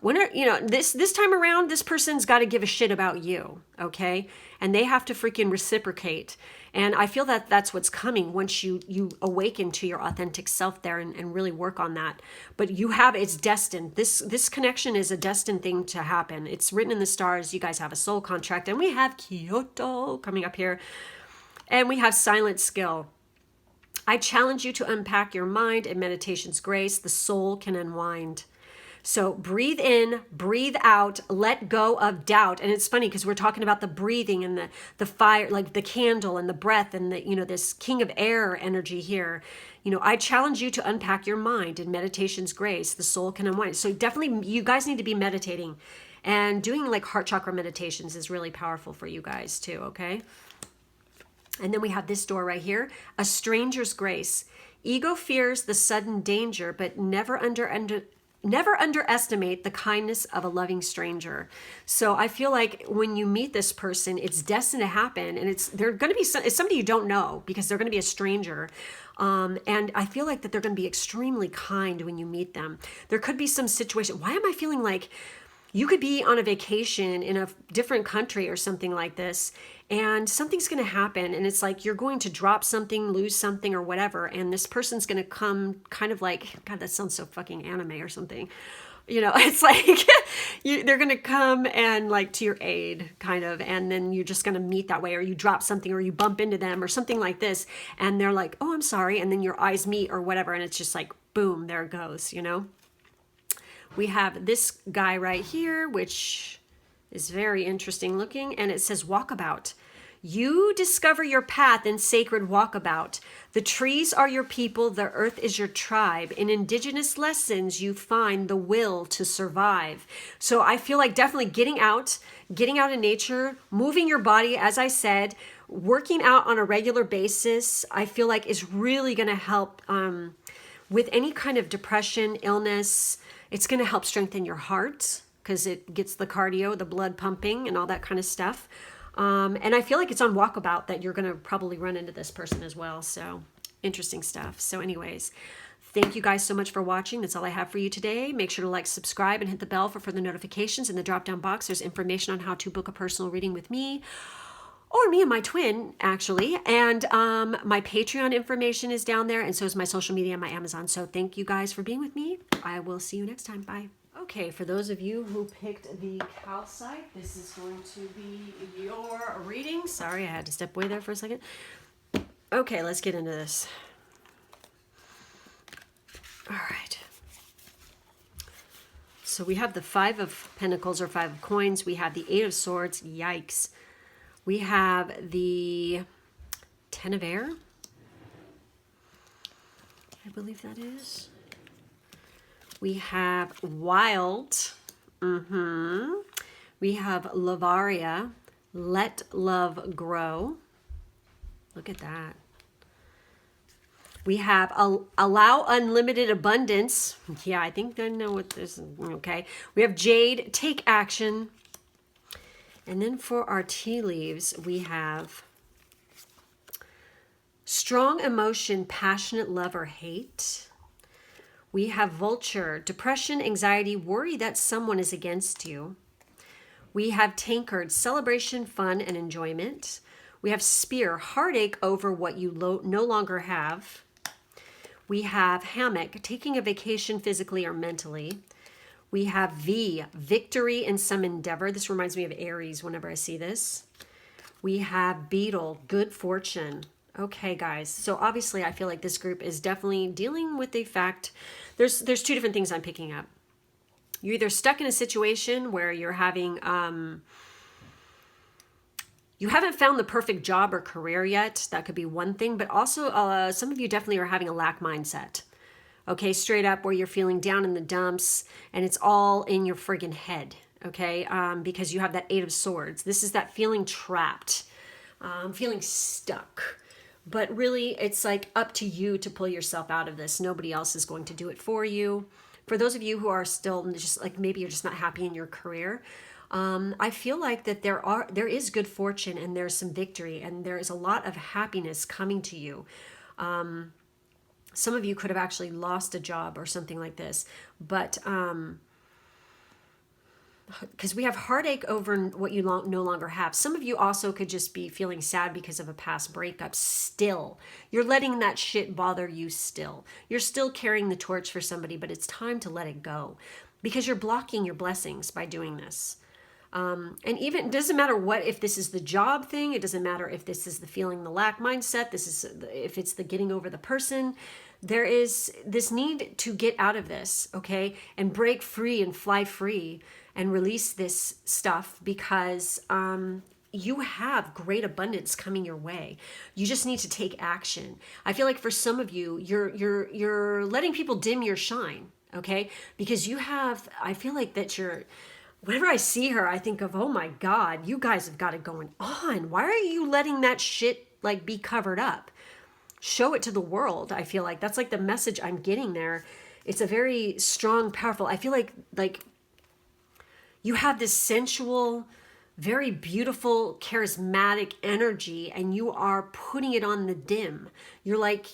this time around, this person's got to give a shit about you, okay? And they have to freaking reciprocate. And I feel that that's what's coming once you awaken to your authentic self there and really work on that. But it's destined. This connection is a destined thing to happen. It's written in the stars. You guys have a soul contract. And we have Kyoto coming up here. And we have silent skill. I challenge you to unpack your mind in meditation's grace. The soul can unwind. So breathe in, breathe out, let go of doubt. And it's funny because we're talking about the breathing and the fire, like the candle and the breath and this king of air energy here. I challenge you to unpack your mind in meditation's grace. The soul can unwind. So definitely you guys need to be meditating, and doing like heart chakra meditations is really powerful for you guys too. Okay. And then we have this door right here, a stranger's grace. Ego fears the sudden danger, but never underestimate the kindness of a loving stranger. So I feel like when you meet this person, it's destined to happen, and it's somebody you don't know because they're going to be a stranger. And I feel like that they're going to be extremely kind when you meet them. There could be some situation. Why am I feeling like you could be on a vacation in a different country or something like this, and something's going to happen, and it's like you're going to drop something, lose something or whatever, and this person's going to come kind of like, God, that sounds so fucking anime or something. It's like they're going to come and like to your aid kind of, and then you're just going to meet that way, or you drop something or you bump into them or something like this, and they're like, oh, I'm sorry, and then your eyes meet or whatever, and it's just like, boom, there it goes, We have this guy right here, which is very interesting looking, and it says walkabout. You discover your path in sacred walkabout. The trees are your people, the earth is your tribe. In indigenous lessons, you find the will to survive. So I feel like definitely getting out in nature, moving your body, as I said, working out on a regular basis, I feel like is really going to help with any kind of depression, illness. It's going to help strengthen your heart because it gets the cardio, the blood pumping, and all that kind of stuff. And I feel like it's on walkabout that you're going to probably run into this person as well. So interesting stuff. So anyways, thank you guys so much for watching. That's all I have for you today. Make sure to like, subscribe, and hit the bell for further notifications. In the drop-down box, there's information on how to book a personal reading with me, or me and my twin, actually. And my Patreon information is down there, and so is my social media and my Amazon. So thank you guys for being with me. I will see you next time. Bye. Okay, for those of you who picked the calcite, this is going to be your reading. Sorry, I had to step away there for a second. Okay, let's get into this. All right. So we have the Five of Pentacles or Five of Coins. We have the Eight of Swords. Yikes. We have the Ten of Air. I believe that is. We have Wild. We have Lavaria. Let Love Grow. Look at that. We have Allow Unlimited Abundance. Yeah, I think I know what this is. Okay. We have Jade. Take Action. And then for our tea leaves, we have Strong Emotion, Passionate Love or Hate. We have Vulture, Depression, Anxiety, Worry that someone is against you. We have Tankard, Celebration, Fun, and Enjoyment. We have Spear, Heartache over what you no longer have. We have Hammock, Taking a Vacation physically or mentally. We have V, Victory in some endeavor. This reminds me of Aries whenever I see this. We have Beetle, Good Fortune. Okay, guys. So obviously I feel like this group is definitely dealing with the fact there's two different things I'm picking up. You're either stuck in a situation where you're having, you haven't found the perfect job or career yet. That could be one thing, but also some of you definitely are having a lack mindset. Okay, straight up, where you're feeling down in the dumps and it's all in your friggin' head. Okay, because you have that Eight of Swords. This is that feeling trapped, feeling stuck. But really, it's like up to you to pull yourself out of this. Nobody else is going to do it for you. For those of you who are still just like, maybe you're just not happy in your career, I feel like that there is good fortune and there's some victory and there is a lot of happiness coming to you. Some of you could have actually lost a job or something like this, but because we have heartache over what you no longer have. Some of you also could just be feeling sad because of a past breakup still. You're letting that shit bother you still. You're still carrying the torch for somebody, but it's time to let it go because you're blocking your blessings by doing this. And even, it doesn't matter if this is the job thing, it doesn't matter if this is the feeling the lack mindset, if it's the getting over the person, there is this need to get out of this, okay? And break free and fly free and release this stuff because you have great abundance coming your way. You just need to take action. I feel like for some of you, you're letting people dim your shine, okay? Because I feel like that whenever I see her, I think of, oh my God, you guys have got it going on. Why are you letting that shit like be covered up? Show it to the world. I feel like that's like the message I'm getting there. It's a very strong, powerful, I feel like you have this sensual, very beautiful, charismatic energy and you are putting it on the dim. You're like,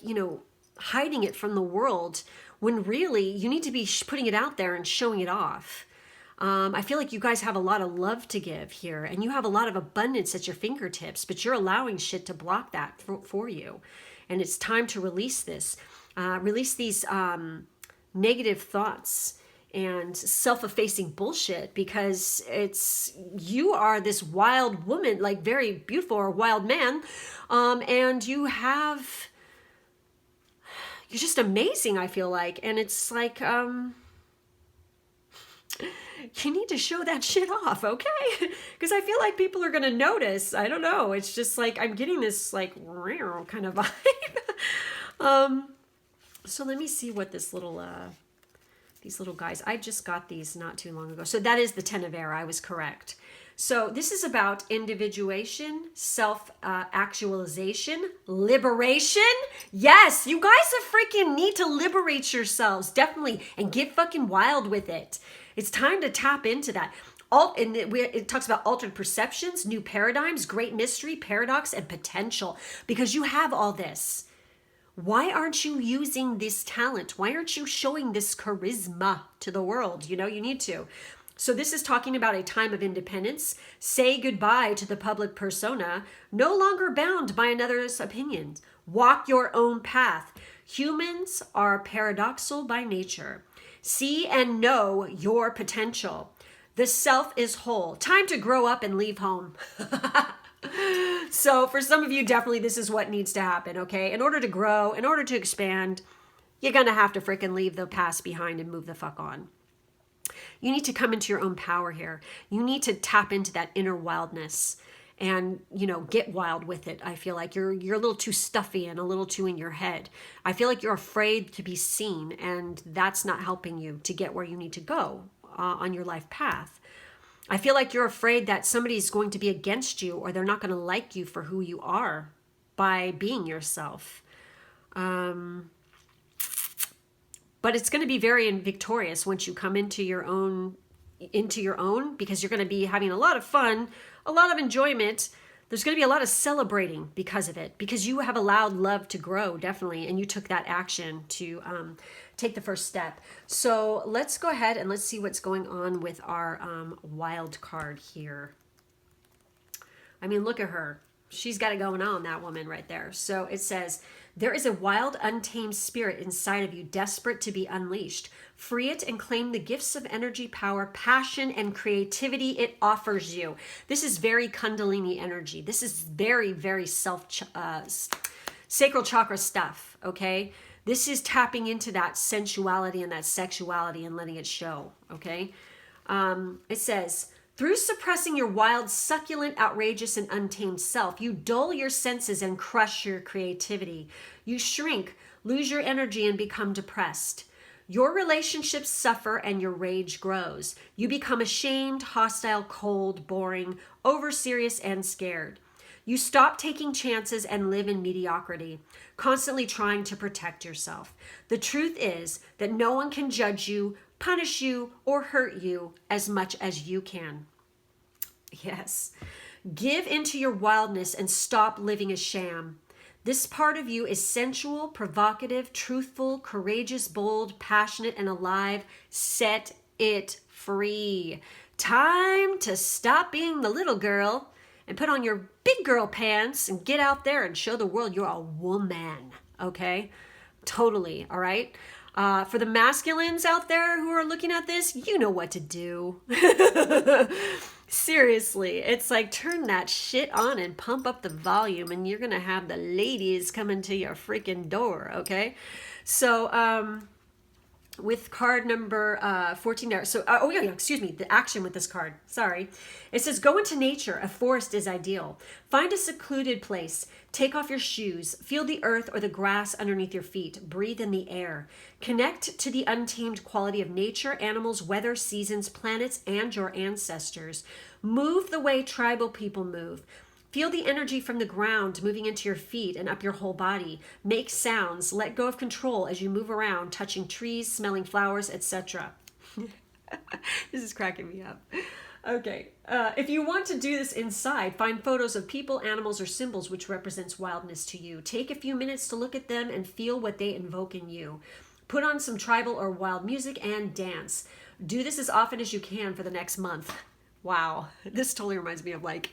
hiding it from the world when really you need to be putting it out there and showing it off. I feel like you guys have a lot of love to give here and you have a lot of abundance at your fingertips, but you're allowing shit to block that for you. And it's time to release this. Release these negative thoughts and self-effacing bullshit because you are this wild woman, like very beautiful, or wild man. And you're just amazing, I feel like. And it's like, you need to show that shit off, okay? Because I feel like people are going to notice. I don't know. It's just like I'm getting this like kind of vibe. So let me see what this these little guys, I just got these not too long ago. So that is the Ten of Air. I was correct. So this is about individuation, self-actualization, liberation. Yes, you guys freaking need to liberate yourselves, definitely, and get fucking wild with it. It's time to tap into that. It talks about altered perceptions, new paradigms, great mystery, paradox, and potential. Because you have all this. Why aren't you using this talent? Why aren't you showing this charisma to the world? You need to. So this is talking about a time of independence. Say goodbye to the public persona. No longer bound by another's opinions. Walk your own path. Humans are paradoxical by nature. See and know your potential. The self is whole. Time to grow up and leave home. So for some of you, definitely this is what needs to happen, okay? In order to grow, in order to expand, you're going to have to freaking leave the past behind and move the fuck on. You need to come into your own power here. You need to tap into that inner wildness and, get wild with it. I feel like you're a little too stuffy and a little too in your head. I feel like you're afraid to be seen, and that's not helping you to get where you need to go on your life path. I feel like you're afraid that somebody's going to be against you or they're not going to like you for who you are by being yourself. But it's going to be very victorious once you come into your own, because you're going to be having a lot of fun, a lot of enjoyment. There's going to be a lot of celebrating because of it, because you have allowed love to grow, definitely, and you took that action to take the first step. So let's go ahead and let's see what's going on with our wild card here. I mean, look at her. She's got it going on, that woman right there. So it says, there is a wild, untamed spirit inside of you, desperate to be unleashed. Free it and claim the gifts of energy, power, passion, and creativity it offers you. This is very Kundalini energy. This is very, very sacral chakra stuff, okay? This is tapping into that sensuality and that sexuality and letting it show, okay? It says, through suppressing your wild, succulent, outrageous, and untamed self, you dull your senses and crush your creativity. You shrink, lose your energy and become depressed. Your relationships suffer and your rage grows. You become ashamed, hostile, cold, boring, over-serious, and scared. You stop taking chances and live in mediocrity, constantly trying to protect yourself. The truth is that no one can judge you, punish you, or hurt you as much as you can. Yes. Give into your wildness and stop living a sham. This part of you is sensual, provocative, truthful, courageous, bold, passionate, and alive. Set it free. Time to stop being the little girl and put on your big girl pants and get out there and show the world you're a woman. Okay? Totally. All right? For the masculines out there who are looking at this, you know what to do. Seriously, it's like turn that shit on and pump up the volume and you're going to have the ladies coming to your freaking door, okay? So, with card number 14 there. So, excuse me, the action with this card. Sorry. It says, go into nature. A forest is ideal. Find a secluded place. Take off your shoes. Feel the earth or the grass underneath your feet. Breathe in the air. Connect to the untamed quality of nature, animals, weather, seasons, planets, and your ancestors. Move the way tribal people move. Feel the energy from the ground moving into your feet and up your whole body. Make sounds. Let go of control as you move around, touching trees, smelling flowers, etc. This is cracking me up. Okay. If you want to do this inside, find photos of people, animals, or symbols which represents wildness to you. Take a few minutes to look at them and feel what they invoke in you. Put on some tribal or wild music and dance. Do this as often as you can for the next month. Wow, this totally reminds me of like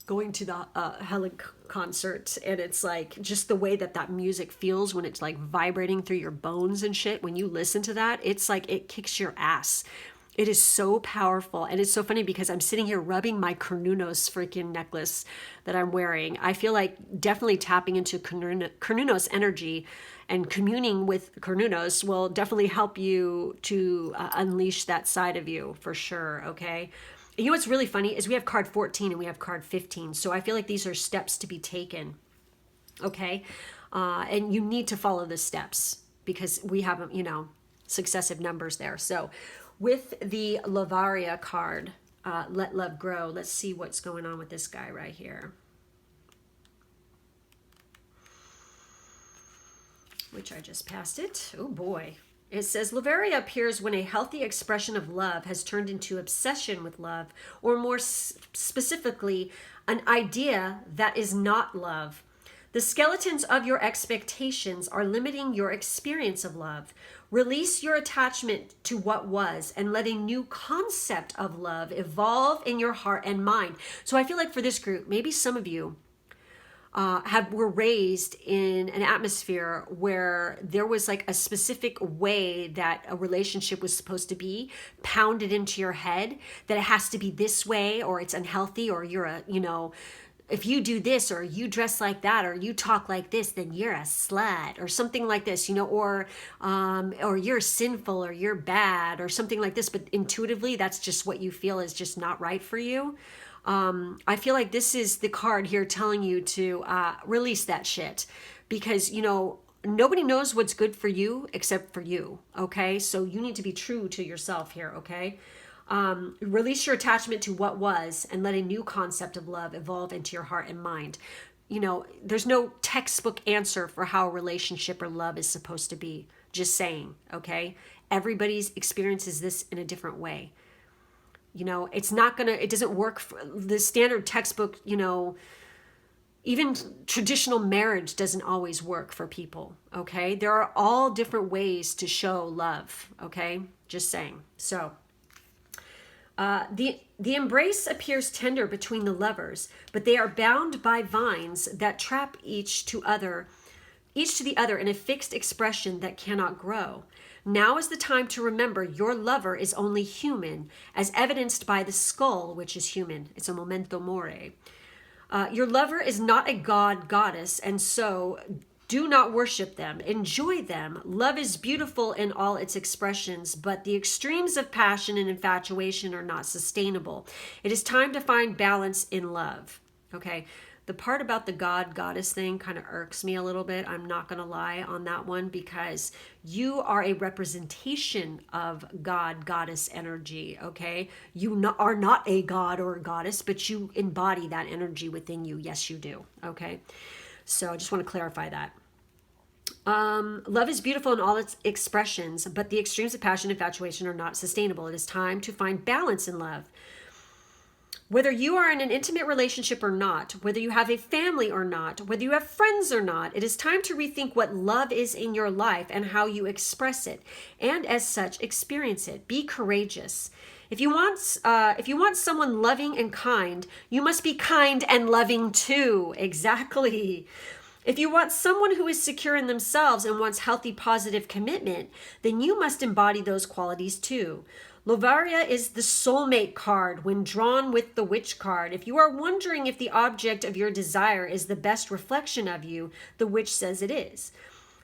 going to the Helen concert, and it's like just the way that music feels when it's like vibrating through your bones and shit. When you listen to that, it's like it kicks your ass. It is so powerful, and it's so funny because I'm sitting here rubbing my Cernunnos freaking necklace that I'm wearing. I feel like definitely tapping into Cernunnos energy and communing with Cernunnos will definitely help you to unleash that side of you for sure, okay? You know what's really funny is we have card 14 and we have card 15. So I feel like these are steps to be taken. Okay. And you need to follow the steps because we have, successive numbers there. So with the Lavaria card, Let Love Grow, let's see what's going on with this guy right here. Which I just passed it. Oh boy. It says, Lavaria appears when a healthy expression of love has turned into obsession with love, or more specifically, an idea that is not love. The skeletons of your expectations are limiting your experience of love. Release your attachment to what was and let a new concept of love evolve in your heart and mind. So I feel like for this group, maybe some of you were raised in an atmosphere where there was like a specific way that a relationship was supposed to be pounded into your head, that it has to be this way or it's unhealthy, or you're if you do this or you dress like that or you talk like this, then you're a slut or something like this, or you're sinful or you're bad or something like this. But intuitively, that's just what you feel is just not right for you. I feel like this is the card here telling you to release that shit because, nobody knows what's good for you except for you. Okay. So you need to be true to yourself here. Okay. Release your attachment to what was and let a new concept of love evolve into your heart and mind. There's no textbook answer for how a relationship or love is supposed to be. Just saying. Okay. Everybody's experiences this in a different way. It doesn't work for the standard textbook, even traditional marriage doesn't always work for people, okay? There are all different ways to show love, okay? Just saying. So, the embrace appears tender between the lovers, but they are bound by vines that trap each to the other in a fixed expression that cannot grow. Now is the time to remember your lover is only human, as evidenced by the skull, which is human. It's a memento mori. Your lover is not a god, goddess, and so do not worship them. Enjoy them. Love is beautiful in all its expressions, but the extremes of passion and infatuation are not sustainable. It is time to find balance in love. Okay. The part about the God goddess thing kind of irks me a little bit. I'm not going to lie on that one, because you are a representation of God goddess energy, okay? You are not a god or a goddess, but you embody that energy within you. Yes, you do, okay? So I just want to clarify that. Love is beautiful in all its expressions, but the extremes of passion and infatuation are not sustainable. It is time to find balance in love. Whether you are in an intimate relationship or not, whether you have a family or not, whether you have friends or not, it is time to rethink what love is in your life and how you express it, and as such, experience it. Be courageous. If you want someone loving and kind, you must be kind and loving too. Exactly. If you want someone who is secure in themselves and wants healthy, positive commitment, then you must embody those qualities too. Lovaria is the soulmate card when drawn with the witch card. If you are wondering if the object of your desire is the best reflection of you, the witch says it is.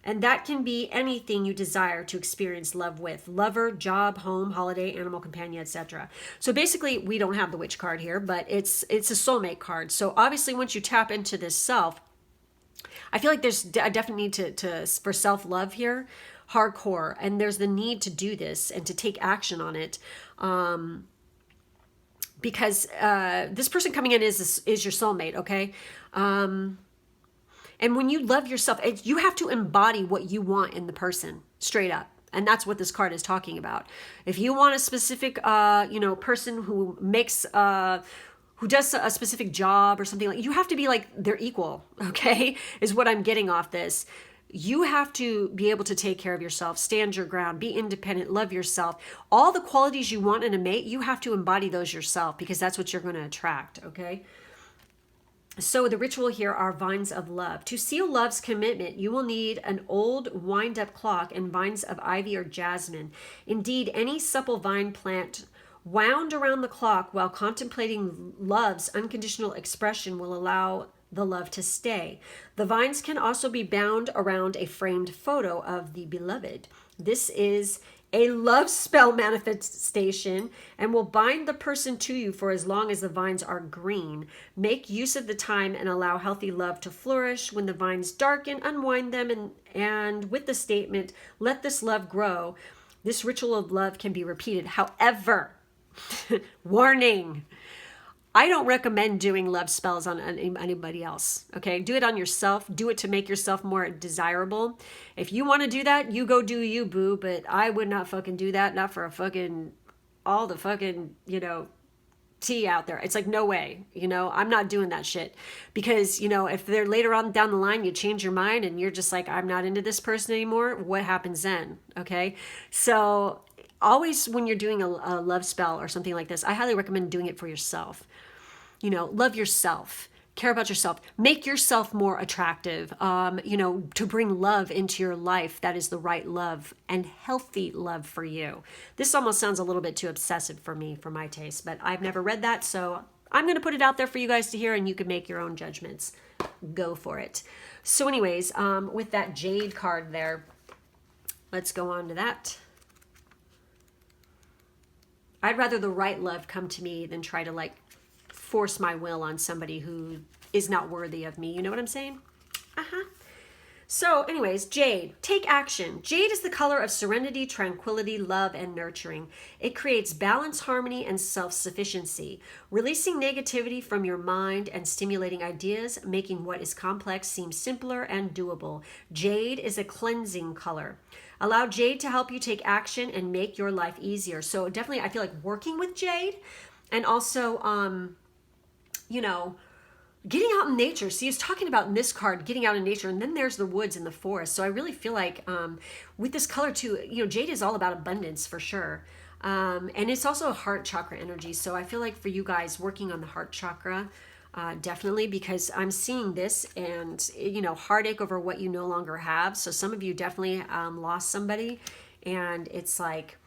And that can be anything you desire to experience love with: lover, job, home, holiday, animal companion, etc. So basically, we don't have the witch card here, but it's a soulmate card. So obviously, once you tap into this self, I feel like there's a definite need for self-love here, hardcore, and there's the need to do this and to take action on it, because this person coming in is your soulmate, okay? And when you love yourself, you have to embody what you want in the person, straight up. And that's what this card is talking about. If you want a specific, person who makes who does a specific job or something, like, you have to be like they're equal, okay, is what I'm getting off this. You have to be able to take care of yourself, stand your ground, be independent, love yourself. All the qualities you want in a mate, you have to embody those yourself, because that's what you're going to attract, okay? So the ritual here are vines of love. To seal love's commitment, you will need an old wind-up clock and vines of ivy or jasmine. Indeed, any supple vine plant wound around the clock while contemplating love's unconditional expression will allow the love to stay. The vines can also be bound around a framed photo of the beloved. This is a love spell manifestation and will bind the person to you for as long as the vines are green. Make use of the time and allow healthy love to flourish. When the vines darken, unwind them and with the statement, "Let this love grow." This ritual of love can be repeated. However, warning, I don't recommend doing love spells on anybody else, okay? Do it on yourself. Do it to make yourself more desirable. If you want to do that, you go do you, boo, but I would not fucking do that, not for all the fucking, tea out there. It's like, no way, I'm not doing that shit. Because, if they're later on down the line, you change your mind and you're just like, I'm not into this person anymore, what happens then, okay? So always when you're doing a love spell or something like this, I highly recommend doing it for yourself. Love yourself, care about yourself, make yourself more attractive, to bring love into your life that is the right love and healthy love for you. This almost sounds a little bit too obsessive for me, for my taste, but I've never read that, so I'm going to put it out there for you guys to hear, and you can make your own judgments. Go for it. So anyways, with that Jade card there, let's go on to that. I'd rather the right love come to me than try to force my will on somebody who is not worthy of me. You know what I'm saying? So anyways, Jade, take action. Jade is the color of serenity, tranquility, love, and nurturing. It creates balance, harmony, and self-sufficiency, releasing negativity from your mind and stimulating ideas, making what is complex seem simpler and doable. Jade is a cleansing color. Allow Jade to help you take action and make your life easier. So definitely, I feel like working with Jade, and also, getting out in nature. See, he's talking about in this card, getting out in nature, and then there's the woods and the forest. So I really feel like with this color too, Jade is all about abundance for sure. And it's also a heart chakra energy. So I feel like for you guys working on the heart chakra, definitely, because I'm seeing this and, heartache over what you no longer have. So some of you definitely lost somebody, and it's like,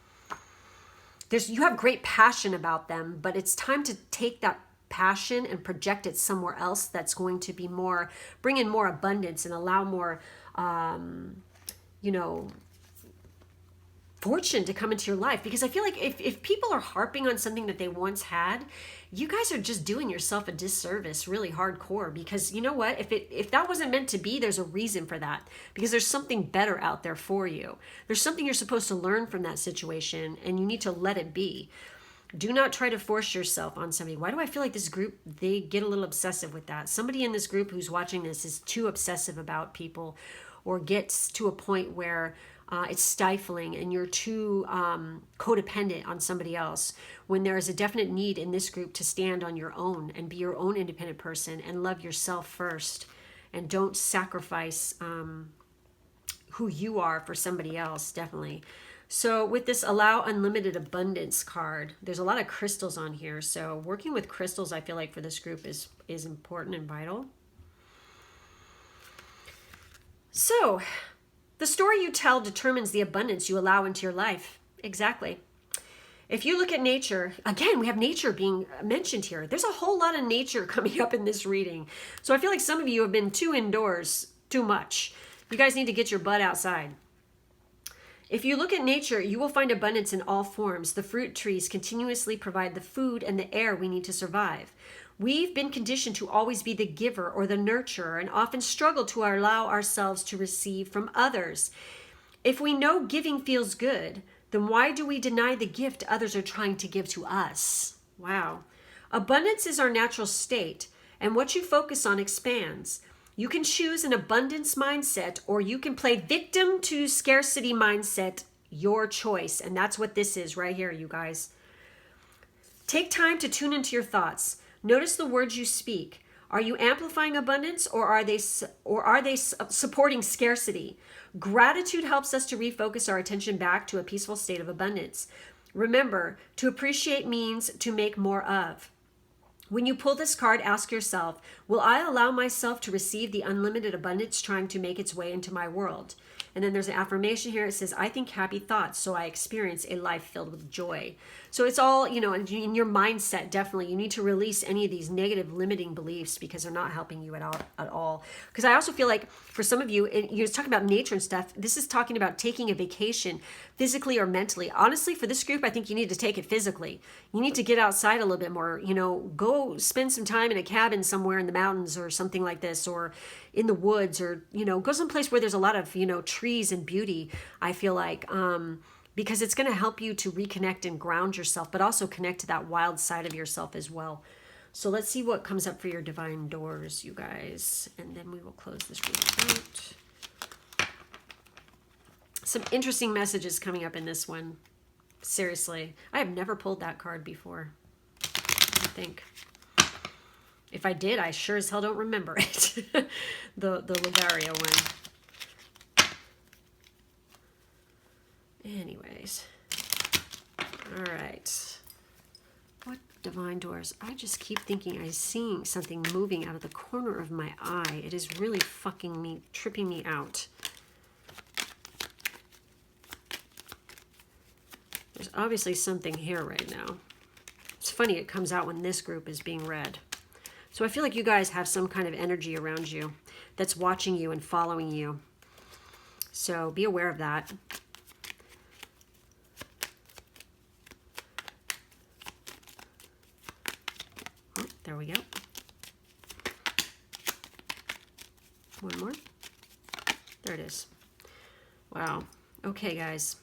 you have great passion about them, but it's time to take that passion and project it somewhere else that's going to be bring in more abundance and allow more, fortune to come into your life. Because I feel like if people are harping on something that they once had, you guys are just doing yourself a disservice really hardcore. Because you know what, if that wasn't meant to be, there's a reason for that, because there's something better out there for you. There's something you're supposed to learn from that situation, and you need to let it be. Do not try to force yourself on somebody. Why do I feel like this group, they get a little obsessive with that? Somebody in this group who's watching this is too obsessive about people, or gets to a point where it's stifling and you're too codependent on somebody else, when there is a definite need in this group to stand on your own and be your own independent person and love yourself first, and don't sacrifice who you are for somebody else, definitely. So with this Allow Unlimited Abundance card, there's a lot of crystals on here. So working with crystals, I feel like for this group is important and vital. So the story you tell determines the abundance you allow into your life. Exactly. If you look at nature, again, we have nature being mentioned here. There's a whole lot of nature coming up in this reading. So I feel like some of you have been too indoors too much. You guys need to get your butt outside. If you look at nature, you will find abundance in all forms. The fruit trees continuously provide the food and the air we need to survive. We've been conditioned to always be the giver or the nurturer, and often struggle to allow ourselves to receive from others. If we know giving feels good, then why do we deny the gift others are trying to give to us? Wow. Abundance is our natural state, and what you focus on expands. You can choose an abundance mindset, or you can play victim to scarcity mindset, your choice. And that's what this is right here, you guys. Take time to tune into your thoughts. Notice the words you speak. Are you amplifying abundance, or are they supporting scarcity? Gratitude helps us to refocus our attention back to a peaceful state of abundance. Remember, to appreciate means to make more of. When you pull this card, ask yourself, will I allow myself to receive the unlimited abundance trying to make its way into my world? And then there's an affirmation here. It says, I think happy thoughts, so I experience a life filled with joy. So it's all, in your mindset, definitely. You need to release any of these negative limiting beliefs, because they're not helping you at all. Because I also feel like for some of you, you're talking about nature and stuff. This is talking about taking a vacation, physically or mentally. Honestly, for this group, I think you need to take it physically. You need to get outside a little bit more. Go spend some time in a cabin somewhere in the mountains or something like this, or in the woods, or, go someplace where there's a lot of, trees and beauty, I feel like, because it's going to help you to reconnect and ground yourself, but also connect to that wild side of yourself as well. So let's see what comes up for your divine doors, you guys, and then we will close this reading out. Some interesting messages coming up in this one. Seriously, I have never pulled that card before, I think. If I did, I sure as hell don't remember it. the Lagaria one. Anyways. All right. What divine doors? I just keep thinking I'm seeing something moving out of the corner of my eye. It is really tripping me out. There's obviously something here right now. It's funny, it comes out when this group is being read. So I feel like you guys have some kind of energy around you that's watching you and following you. So be aware of that. Oh, there we go. One more. There it is. Wow. Okay, guys.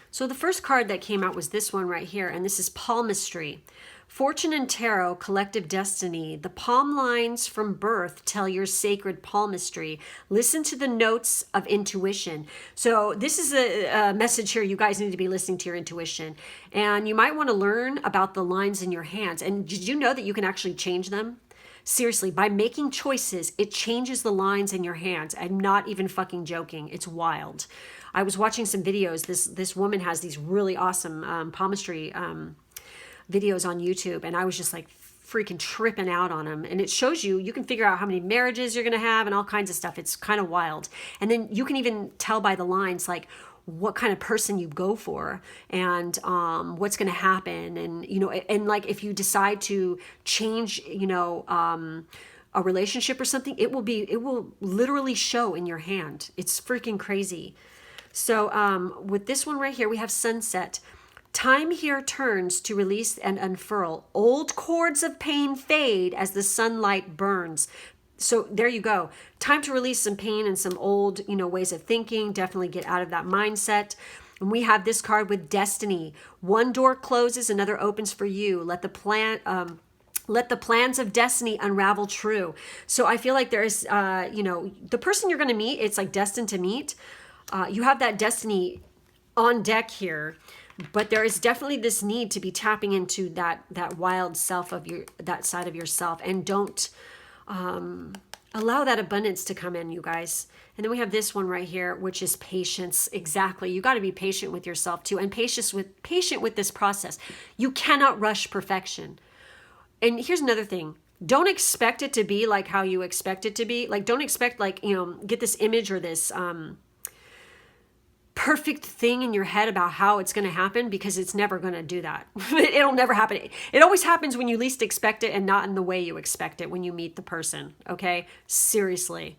So the first card that came out was this one right here, and this is palmistry. Fortune and Tarot, Collective Destiny. The palm lines from birth tell your sacred palmistry. Listen to the notes of intuition. So this is a message here. You guys need to be listening to your intuition. And you might want to learn about the lines in your hands. And did you know that you can actually change them? Seriously, by making choices, it changes the lines in your hands. I'm not even fucking joking. It's wild. I was watching some videos. This woman has these really awesome palmistry videos on YouTube, and I was just like freaking tripping out on them. And it shows you can figure out how many marriages you're going to have and all kinds of stuff. It's kind of wild. And then you can even tell by the lines, like, what kind of person you go for, and what's going to happen. And, and like, if you decide to change, a relationship or something, it will literally show in your hand. It's freaking crazy. So with this one right here, we have sunset. Time here turns to release and unfurl. Old cords of pain fade as the sunlight burns. So there you go. Time to release some pain and some old, ways of thinking. Definitely get out of that mindset. And we have this card with destiny. One door closes, another opens for you. Let the plans of destiny unravel true. So I feel like there's, the person you're going to meet, it's like destined to meet. You have that destiny on deck here, but there is definitely this need to be tapping into that wild self of that side of yourself, and don't allow that abundance to come in, you guys. And then we have this one right here, which is patience. Exactly. You got to be patient with yourself too, and patient with this process. You cannot rush perfection. And here's another thing. Don't expect it to be like how you expect it to be. Like, don't expect get this image or this perfect thing in your head about how it's going to happen, because it's never going to do that. It'll never happen. It always happens when you least expect it, and not in the way you expect it when you meet the person. Okay? Seriously.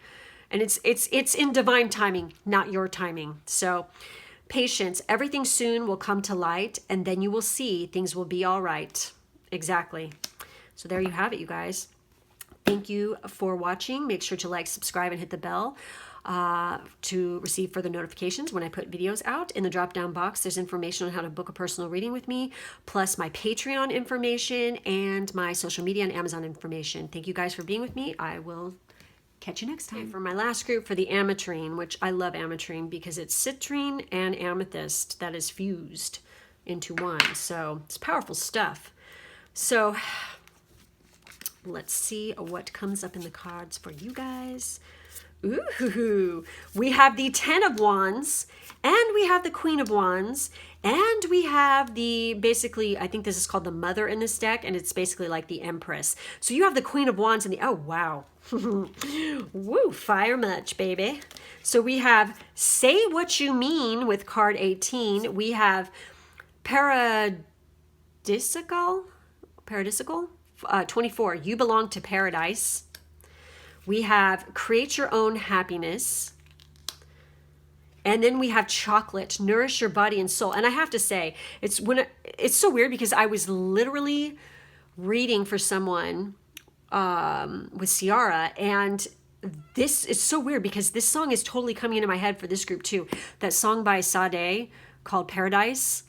And it's in divine timing, not your timing. So patience. Everything soon will come to light, and then you will see things will be all right. Exactly. So there you have it, you guys. Thank you for watching. Make sure to like, subscribe, and hit the bell to receive further notifications when I put videos out. In the drop-down box, there's information on how to book a personal reading with me, plus my Patreon information and my social media and Amazon information. Thank you guys for being with me. I will catch you next time. For my last group, for the ametrine, which I love ametrine because it's citrine and amethyst that is fused into one. So it's powerful stuff. So let's see what comes up in the cards for you guys. Ooh, we have the 10 of Wands, and we have the Queen of Wands, and we have basically, I think this is called the Mother in this deck, and it's basically like the Empress. So you have the Queen of Wands and oh, wow. Woo, fire much, baby. So we have Say What You Mean with card 18. We have Paradisical, 24, You Belong to Paradise. We have Create Your Own Happiness. And then we have Chocolate, Nourish Your Body and Soul. And I have to say, it's so weird because I was literally reading for someone with Ciara, and this is so weird because this song is totally coming into my head for this group too. That song by Sade called Paradise.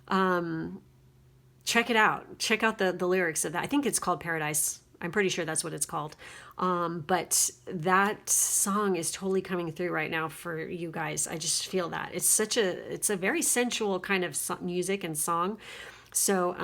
Check it out. Check out the lyrics of that. I think it's called Paradise. I'm pretty sure that's what it's called. But that song is totally coming through right now for you guys. I just feel that. It's a very sensual kind of music and song. So,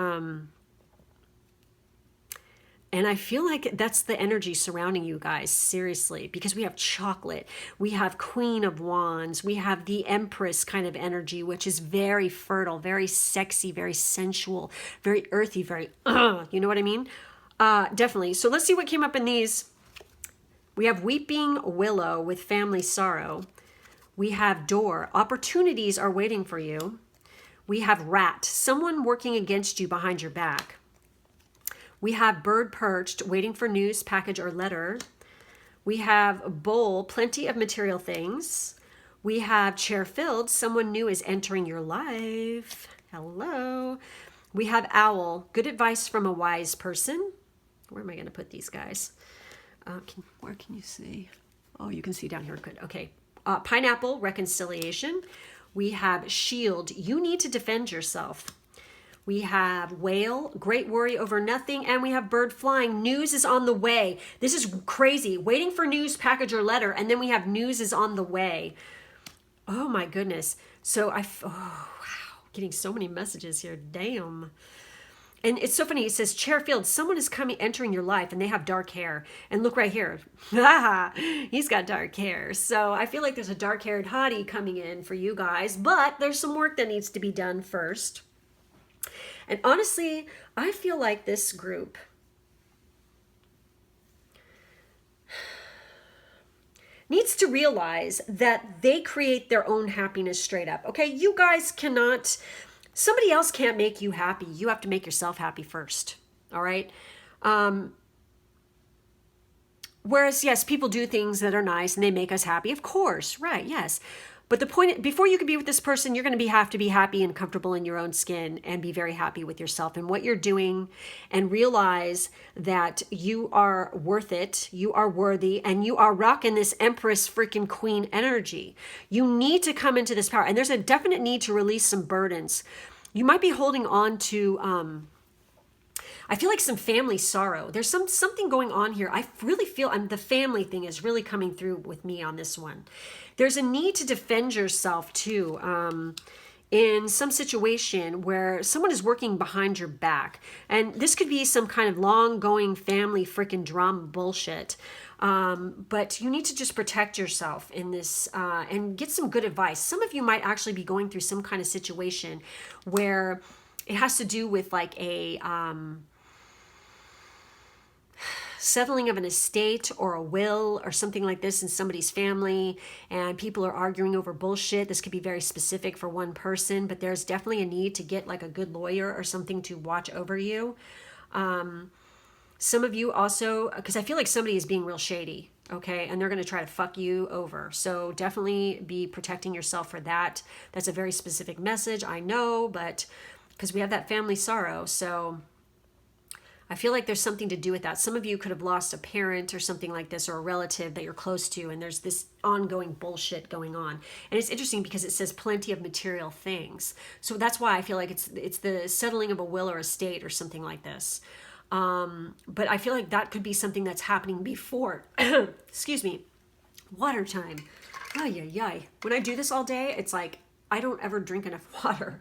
and I feel like that's the energy surrounding you guys, seriously, because we have Chocolate, we have Queen of Wands, we have the Empress kind of energy, which is very fertile, very sexy, very sensual, very earthy, very, you know what I mean? Definitely. So let's see what came up in these. We have Weeping Willow with Family Sorrow. We have Door, Opportunities are waiting for you. We have Rat, Someone working against you behind your back. We have Bird Perched, Waiting for news, package, or letter. We have Bowl, Plenty of material things. We have Chair Filled, Someone new is entering your life. Hello. We have Owl, Good advice from a wise person. Where am I going to put these guys? Where can you see? Oh, you can see down here. Good. Okay. Pineapple, Reconciliation. We have Shield, You need to defend yourself. We have Whale, Great worry over nothing. And we have Bird flying, News is on the way. This is crazy. Waiting for news, package, or letter. And then we have News is on the way. Oh my goodness. So oh wow, getting so many messages here. Damn. And it's so funny. It says, Chairfield, someone is entering your life, and they have dark hair. And look right here. He's got dark hair. So I feel like there's a dark-haired hottie coming in for you guys, but there's some work that needs to be done first. And honestly, I feel like this group needs to realize that they create their own happiness straight up. Okay, you guys cannot... Somebody else can't make you happy. You have to make yourself happy first. All right. Whereas, yes, people do things that are nice and they make us happy. Of course. Right. Yes. But the point, before you can be with this person, you're going to have to be happy and comfortable in your own skin and be very happy with yourself and what you're doing, and realize that you are worth it, you are worthy, and you are rocking this Empress freaking Queen energy. You need to come into this power, and there's a definite need to release some burdens. You might be holding on to, I feel like some family sorrow. There's something going on here. I really feel, and the family thing is really coming through with me on this one. There's a need to defend yourself too, in some situation where someone is working behind your back. And this could be some kind of long-going family freaking drama bullshit. But you need to just protect yourself in this, and get some good advice. Some of you might actually be going through some kind of situation where it has to do with like a settling of an estate or a will or something like this in somebody's family, and people are arguing over bullshit. This could be very specific for one person, but there's definitely a need to get like a good lawyer or something to watch over you. Some of you also, because I feel like somebody is being real shady, okay, and they're going to try to fuck you over. So definitely be protecting yourself for that. That's a very specific message, I know, but because we have that family sorrow, so I feel like there's something to do with that. Some of you could have lost a parent or something like this, or a relative that you're close to, and there's this ongoing bullshit going on. And it's interesting because it says plenty of material things. So that's why I feel like it's the settling of a will or estate or something like this. But I feel like that could be something that's happening before, excuse me, water time. Ay, ay, ay. When I do this all day, it's like I don't ever drink enough water.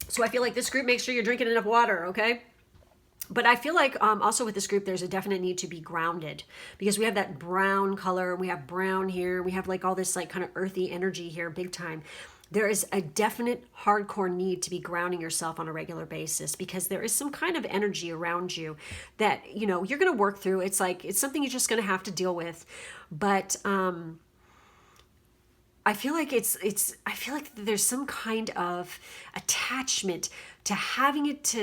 So I feel like this group, make sure you're drinking enough water, okay? But I feel like also with this group, there's a definite need to be grounded, because we have that brown color. We have brown here. We have like all this like kind of earthy energy here, big time. There is a definite hardcore need to be grounding yourself on a regular basis, because there is some kind of energy around you that, you know, you're going to work through. It's like, it's something you're just going to have to deal with. But, I feel like I feel like there's some kind of attachment to having it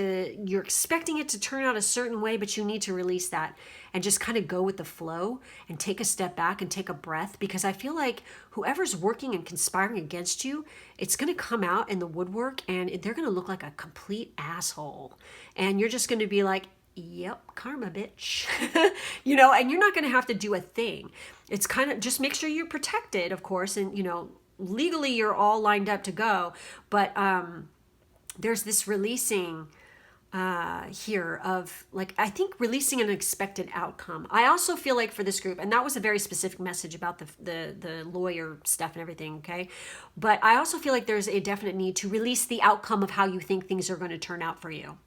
you're expecting it to turn out a certain way, but you need to release that and just kind of go with the flow and take a step back and take a breath, because I feel like whoever's working and conspiring against you, it's going to come out in the woodwork and they're going to look like a complete asshole. And you're just going to be like, yep, karma, bitch. You know, and you're not going to have to do a thing. It's kind of just make sure you're protected, of course, and, you know, legally you're all lined up to go. But there's this releasing here of, like, I think releasing an expected outcome. I also feel like for this group, and that was a very specific message about the lawyer stuff and everything, okay? But I also feel like there's a definite need to release the outcome of how you think things are going to turn out for you.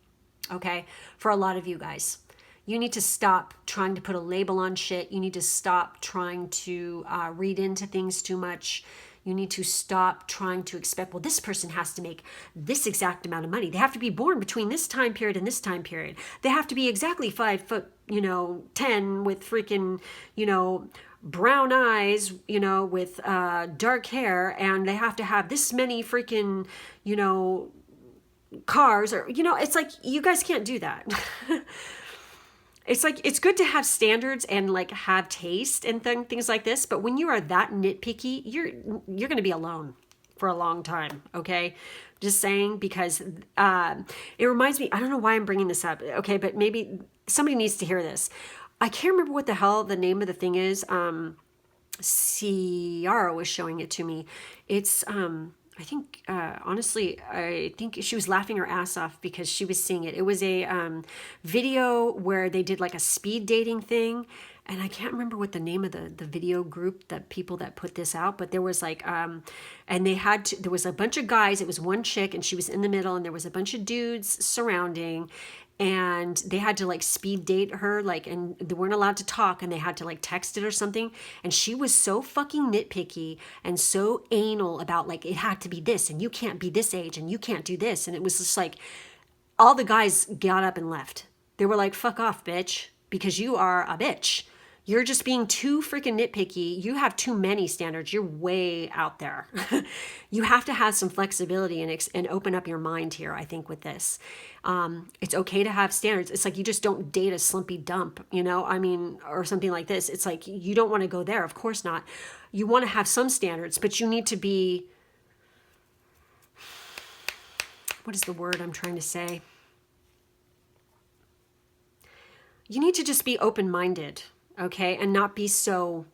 Okay, for a lot of you guys, you need to stop trying to put a label on shit. You need to stop trying to read into things too much. You need to stop trying to expect, well, this person has to make this exact amount of money. They have to be born between this time period and this time period. They have to be exactly 5 foot, 10 with freaking, brown eyes, with dark hair, and they have to have this many freaking, cars, or it's like, you guys can't do that. It's like, it's good to have standards and like have taste and things like this, but when you are that nitpicky, you're going to be alone for a long time. Okay, just saying, because it reminds me, I don't know why I'm bringing this up, okay, but maybe somebody needs to hear this. I can't remember what the hell the name of the thing is. Ciara was showing it to me. It's I think, honestly, I think she was laughing her ass off because she was seeing it. It was a video where they did like a speed dating thing. And I can't remember what the name of the video group, that people that put this out, but there was like, and there was a bunch of guys. It was one chick and she was in the middle, and there was a bunch of dudes surrounding, and they had to like speed date her, like, and they weren't allowed to talk, and they had to like text it or something. And she was so fucking nitpicky and so anal about, like, it had to be this, and you can't be this age, and you can't do this. And it was just like, all the guys got up and left. They were like, fuck off, bitch, because you are a bitch. You're just being too freaking nitpicky. You have too many standards. You're way out there. You have to have some flexibility and open up your mind here, I think, with this. It's okay to have standards. It's like you just don't date a slumpy dump, you know, I mean, or something like this. It's like you don't want to go there. Of course not. You want to have some standards, but you need to be, what is the word I'm trying to say? You need to just be open-minded. Okay, and not be so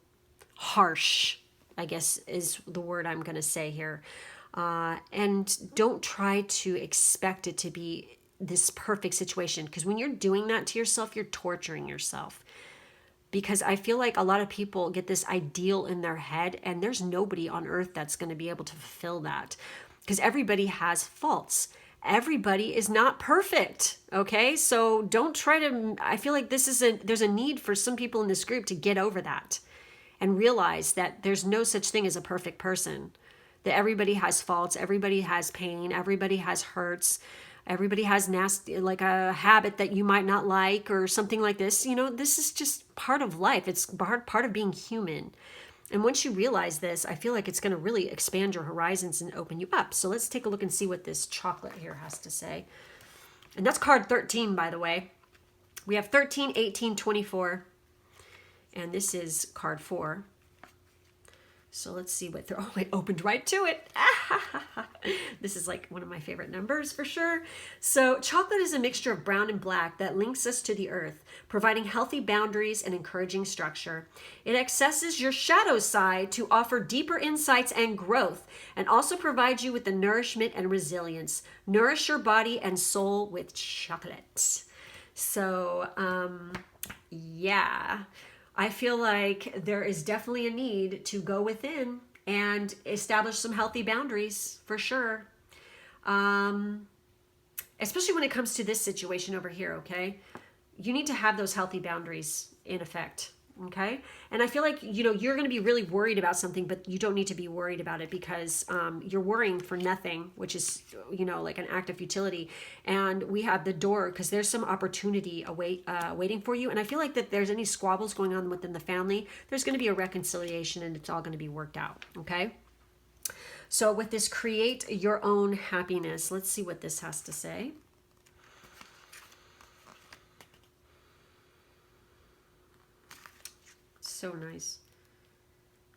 harsh, I guess is the word I'm going to say here. And don't try to expect it to be this perfect situation, because when you're doing that to yourself, you're torturing yourself. Because I feel like a lot of people get this ideal in their head, and there's nobody on earth that's going to be able to fulfill that, because everybody has faults. Everybody is not perfect, okay? So don't try to, I feel like there's a need for some people in this group to get over that and realize that there's no such thing as a perfect person, that everybody has faults, everybody has pain, everybody has hurts, everybody has nasty, like a habit that you might not like or something like this. You know, this is just part of life. It's part of being human. And once you realize this, I feel like it's going to really expand your horizons and open you up. So let's take a look and see what this chocolate here has to say. And that's card 13, by the way. We have 13, 18, 24. And this is card 4. So let's see what oh, it opened right to it. This is like one of my favorite numbers for sure. So chocolate is a mixture of brown and black that links us to the earth, providing healthy boundaries and encouraging structure. It accesses your shadow side to offer deeper insights and growth, and also provides you with the nourishment and resilience. Nourish your body and soul with chocolate. So, yeah. I feel like there is definitely a need to go within and establish some healthy boundaries for sure. Especially when it comes to this situation over here, okay? You need to have those healthy boundaries in effect, okay? And I feel like, you know, you're going to be really worried about something, but you don't need to be worried about it, because you're worrying for nothing, which is, you know, like an act of futility. And we have the door, because there's some opportunity waiting for you. And I feel like that there's any squabbles going on within the family, there's going to be a reconciliation, and it's all going to be worked out, okay? So with this, create your own happiness. Let's see what this has to say. So nice.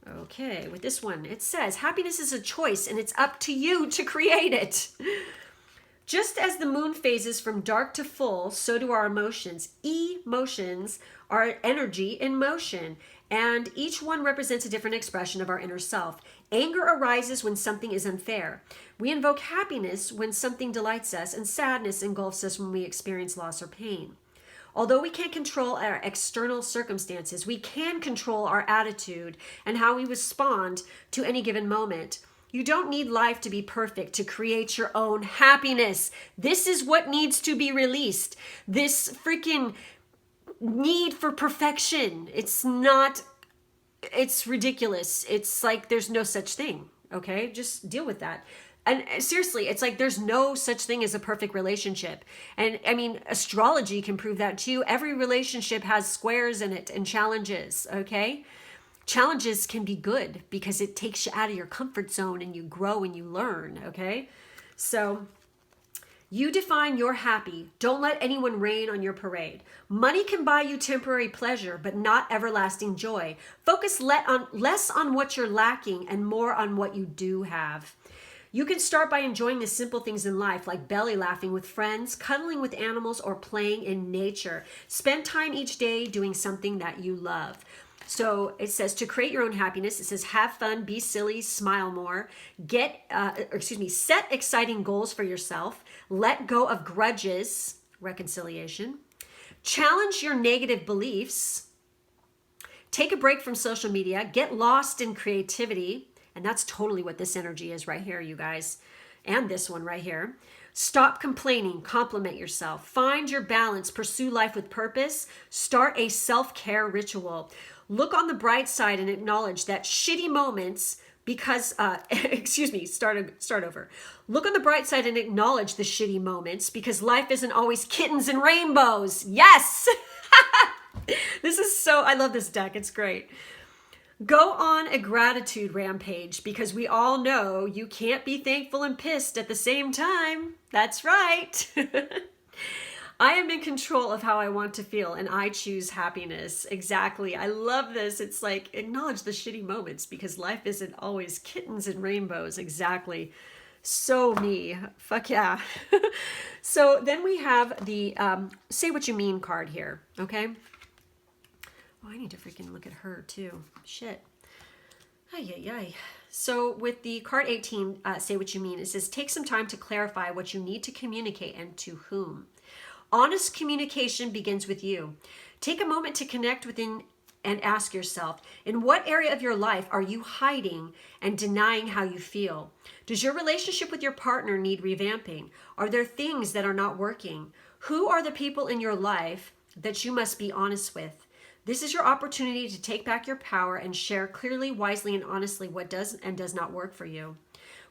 Okay, with this one, it says, happiness is a choice, and it's up to you to create it. Just as the moon phases from dark to full, so do our emotions. Emotions are energy in motion, and each one represents a different expression of our inner self. Anger arises when something is unfair. We invoke happiness when something delights us, and sadness engulfs us when we experience loss or pain. Although we can't control our external circumstances, we can control our attitude and how we respond to any given moment. You don't need life to be perfect to create your own happiness. This is what needs to be released. This freaking need for perfection. It's ridiculous. It's like there's no such thing, okay? Just deal with that. And seriously, it's like there's no such thing as a perfect relationship. And I mean, astrology can prove that too. Every relationship has squares in it and challenges, okay? Challenges can be good because it takes you out of your comfort zone and you grow and you learn, okay? So you define your happy. Don't let anyone rain on your parade. Money can buy you temporary pleasure, but not everlasting joy. Focus less on what you're lacking and more on what you do have. You can start by enjoying the simple things in life, like belly laughing with friends, cuddling with animals, or playing in nature. Spend time each day doing something that you love. So it says to create your own happiness. It says have fun, be silly, smile more. Set exciting goals for yourself. Let go of grudges, reconciliation. Challenge your negative beliefs. Take a break from social media. Get lost in creativity. And that's totally what this energy is right here, you guys. And this one right here. Stop complaining. Compliment yourself. Find your balance. Pursue life with purpose. Start a self-care ritual. Look on the bright side and acknowledge that shitty moments start over. Look on the bright side and acknowledge the shitty moments because life isn't always kittens and rainbows. Yes! This is so, I love this deck. It's great. Go on a gratitude rampage because we all know you can't be thankful and pissed at the same time. That's right. I am in control of how I want to feel and I choose happiness. Exactly. I love this. It's like acknowledge the shitty moments because life isn't always kittens and rainbows. Exactly. So me. Fuck yeah. So then we have the say what you mean card here. Okay. Oh, I need to freaking look at her too. Shit. Ay, ay, ay. So with the card 18, say what you mean, it says take some time to clarify what you need to communicate and to whom. Honest communication begins with you. Take a moment to connect within and ask yourself, in what area of your life are you hiding and denying how you feel? Does your relationship with your partner need revamping? Are there things that are not working? Who are the people in your life that you must be honest with? This is your opportunity to take back your power and share clearly, wisely, and honestly what does and does not work for you.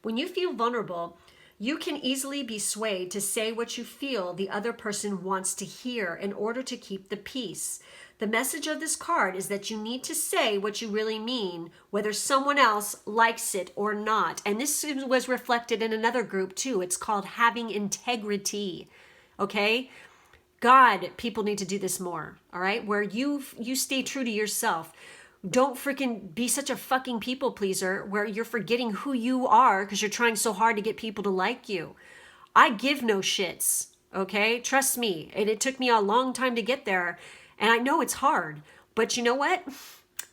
When you feel vulnerable, you can easily be swayed to say what you feel the other person wants to hear in order to keep the peace. The message of this card is that you need to say what you really mean, whether someone else likes it or not. And this was reflected in another group too. It's called having integrity. Okay? God, people need to do this more, all right? Where you stay true to yourself. Don't freaking be such a fucking people pleaser where you're forgetting who you are because you're trying so hard to get people to like you. I give no shits, okay? Trust me. And it took me a long time to get there. And I know it's hard. But you know what?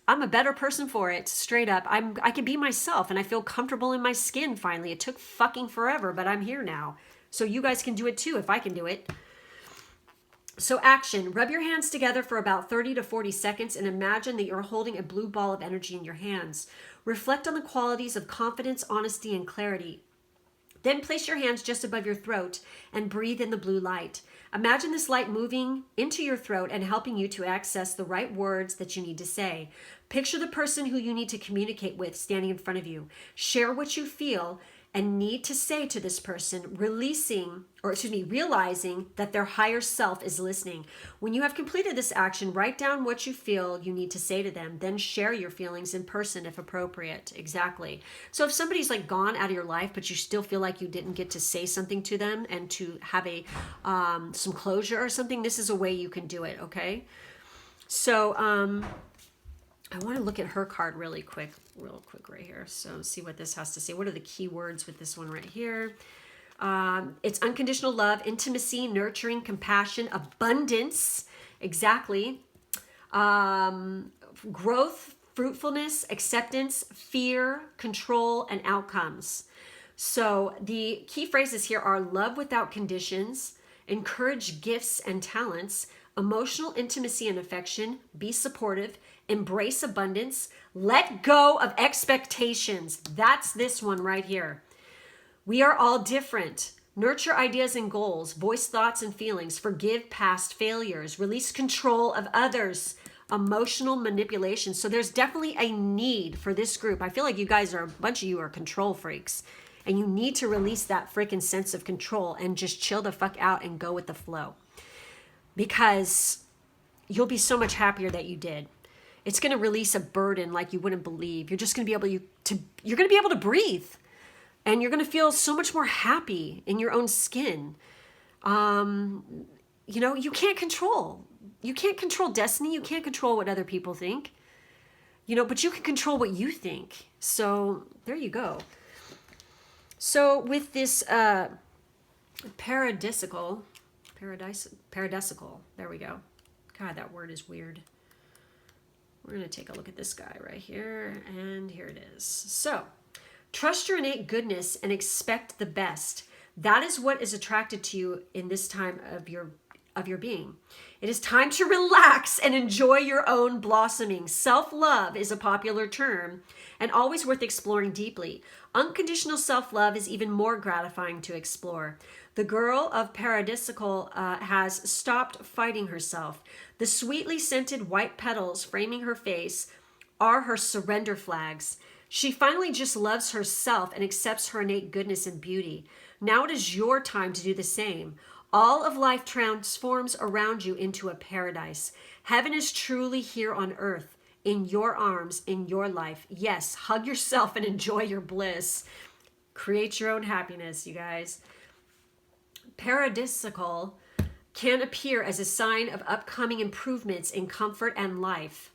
I'm a better person for it, straight up. I can be myself and I feel comfortable in my skin finally. It took fucking forever, but I'm here now. So you guys can do it too if I can do it. So action, rub your hands together for about 30 to 40 seconds and imagine that you're holding a blue ball of energy in your hands. Reflect on the qualities of confidence, honesty, and clarity. Then place your hands just above your throat and breathe in the blue light. Imagine this light moving into your throat and helping you to access the right words that you need to say. Picture the person who you need to communicate with standing in front of you. Share what you feel and need to say to this person, realizing that their higher self is listening. When you have completed this action, write down what you feel you need to say to them, then share your feelings in person if appropriate. Exactly. So if somebody's like gone out of your life, but you still feel like you didn't get to say something to them and to have a some closure or something, this is a way you can do it, okay? So I want to look at her card real quick right here. So see what this has to say. What are the key words with this one right here? It's unconditional love, intimacy, nurturing, compassion, abundance. Exactly. Growth, fruitfulness, acceptance, fear, control, and outcomes. So the key phrases here are love without conditions, encourage gifts and talents, emotional intimacy and affection, be supportive, embrace abundance, let go of expectations. That's this one right here. We are all different. Nurture ideas and goals, voice thoughts and feelings, forgive past failures, release control of others, emotional manipulation. So there's definitely a need for this group. I feel like you guys are, a bunch of you are control freaks, and you need to release that freaking sense of control and just chill the fuck out and go with the flow. Because you'll be so much happier that you did. It's going to release a burden like you wouldn't believe. You're just going to be able you're going to be able to breathe, and you're going to feel so much more happy in your own skin. You can't control destiny. You can't control what other people think, but you can control what you think. So there you go. So with this paradisical, there we go. God, that word is weird. We're going to take a look at this guy right here, and here it is. So, trust your innate goodness and expect the best. That is what is attracted to you in this time of your being. It is time to relax and enjoy your own blossoming. Self-love is a popular term and always worth exploring deeply. Unconditional self-love is even more gratifying to explore. The girl of paradisical has stopped fighting herself. The sweetly scented white petals framing her face are her surrender flags. She finally just loves herself and accepts her innate goodness and beauty. Now it is your time to do the same. All of life transforms around you into a paradise. Heaven is truly here on earth, in your arms, in your life. Yes, hug yourself and enjoy your bliss. Create your own happiness, you guys. Paradisical can appear as a sign of upcoming improvements in comfort and life,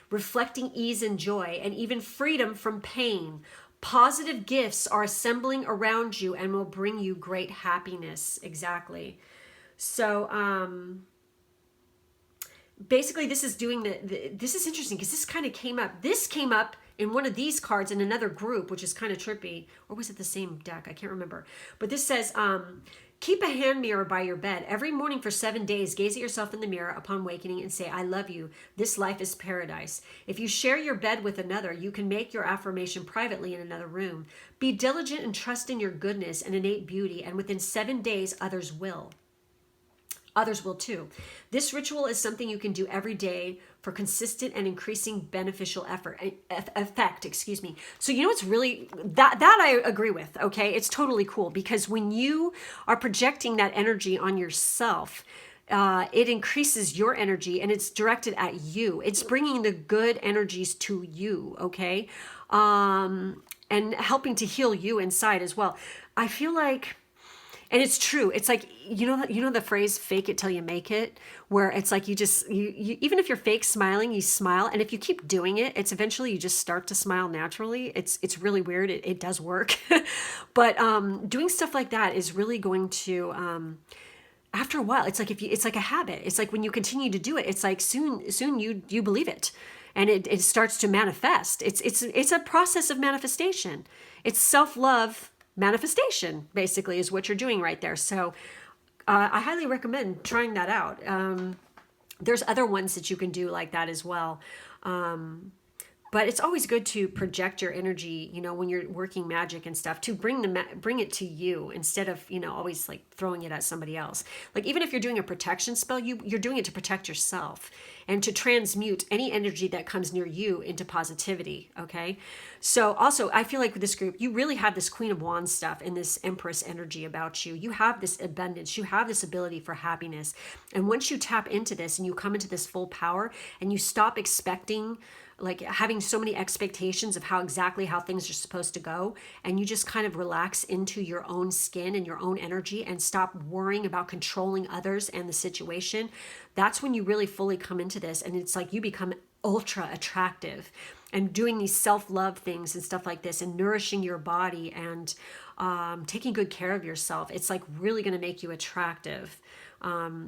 reflecting ease and joy, and even freedom from pain. Positive gifts are assembling around you and will bring you great happiness. Exactly. So, basically, this is doing this is interesting because this kind of came up. This came up in one of these cards in another group, which is kind of trippy. Or was it the same deck? I can't remember. But this says, keep a hand mirror by your bed. Every morning for 7 days, gaze at yourself in the mirror upon awakening and say, I love you. This life is paradise. If you share your bed with another, you can make your affirmation privately in another room. Be diligent and trust in your goodness and innate beauty, and within 7 days, others will. Others will too. This ritual is something you can do every day for consistent and increasing beneficial effect. Excuse me. So you know what's really that I agree with. Okay, it's totally cool because when you are projecting that energy on yourself, it increases your energy and it's directed at you. It's bringing the good energies to you. Okay, and helping to heal you inside as well. I feel like. And it's true. It's like, you know the phrase fake it till you make it, where it's like you even if you're fake smiling, you smile. And if you keep doing it, it's eventually you just start to smile naturally. It's really weird. It does work. But doing stuff like that is really going to, after a while, it's like it's like a habit. It's like when you continue to do it, it's like soon you believe it. And it starts to manifest. It's a process of manifestation. It's self-love manifestation, basically, is what you're doing right there. So I highly recommend trying that out. There's other ones that you can do like that as well. But it's always good to project your energy, when you're working magic and stuff, to bring it to you instead of, always like throwing it at somebody else. Like even if you're doing a protection spell, you're doing it to protect yourself and to transmute any energy that comes near you into positivity. Okay. So also I feel like with this group, you really have this Queen of Wands stuff and this Empress energy about you. You have this abundance. You have this ability for happiness. And once you tap into this and you come into this full power and you stop expecting, like having so many expectations of how things are supposed to go, and you just kind of relax into your own skin and your own energy and stop worrying about controlling others and the situation, that's when you really fully come into this. And it's like you become ultra attractive, and doing these self-love things and stuff like this and nourishing your body and taking good care of yourself, it's like really going to make you attractive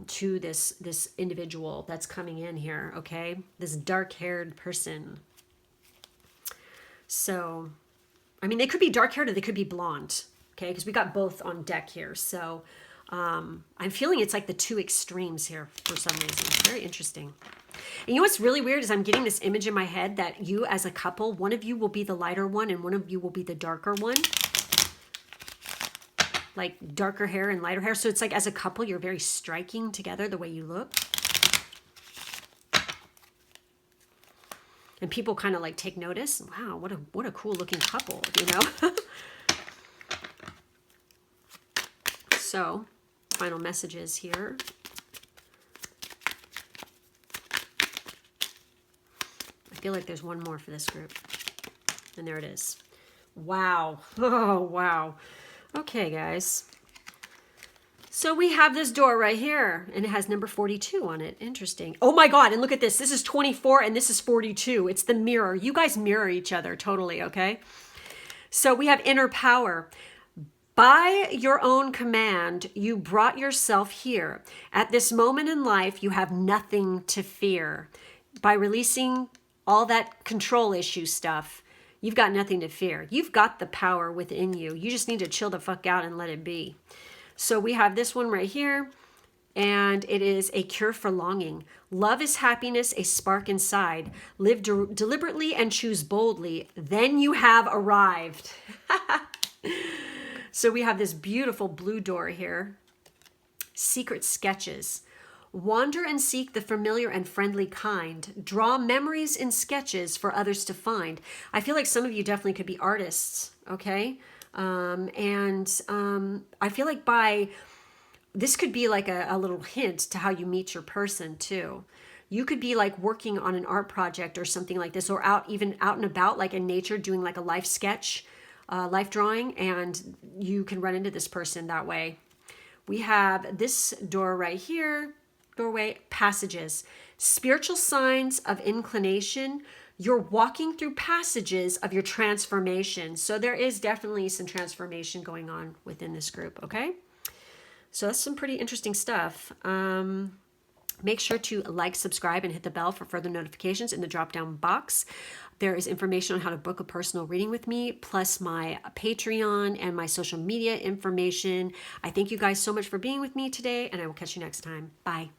to this individual that's coming in here, okay? This dark-haired person. So, I mean, they could be dark-haired or they could be blonde, okay? Because we got both on deck here. So, I'm feeling it's like the two extremes here for some reason. Very interesting. And you know what's really weird is I'm getting this image in my head that you as a couple, one of you will be the lighter one and one of you will be the darker one. Like darker hair and lighter hair. So it's like as a couple, you're very striking together the way you look. And people kind of like take notice. Wow, what a cool looking couple, So, final messages here. I feel like there's one more for this group. And there it is. Wow. Oh, wow. Okay, guys. So we have this door right here, and it has number 42 on it. Interesting. Oh my God, and look at this. This is 24, and this is 42. It's the mirror. You guys mirror each other totally, okay? So we have inner power. By your own command, you brought yourself here. At this moment in life, you have nothing to fear. By releasing all that control issue stuff, you've got nothing to fear. You've got the power within you. You just need to chill the fuck out and let it be. So we have this one right here, and it is a cure for longing. Love is happiness, a spark inside. Live deliberately and choose boldly. Then you have arrived. So we have this beautiful blue door here. Secret sketches. Wander and seek the familiar and friendly kind. Draw memories in sketches for others to find. I feel like some of you definitely could be artists, okay? I feel like by this could be like a little hint to how you meet your person too. You could be like working on an art project or something like this, or even out and about, like in nature, doing like a life sketch, life drawing, and you can run into this person that way. We have this door right here, doorway, passages, spiritual signs of inclination. You're walking through passages of your transformation. So there is definitely some transformation going on within this group, okay? So that's some pretty interesting stuff. Make sure to like, subscribe, and hit the bell for further notifications in the drop-down box. There is information on how to book a personal reading with me, plus my Patreon and my social media information. I thank you guys so much for being with me today, and I will catch you next time. Bye.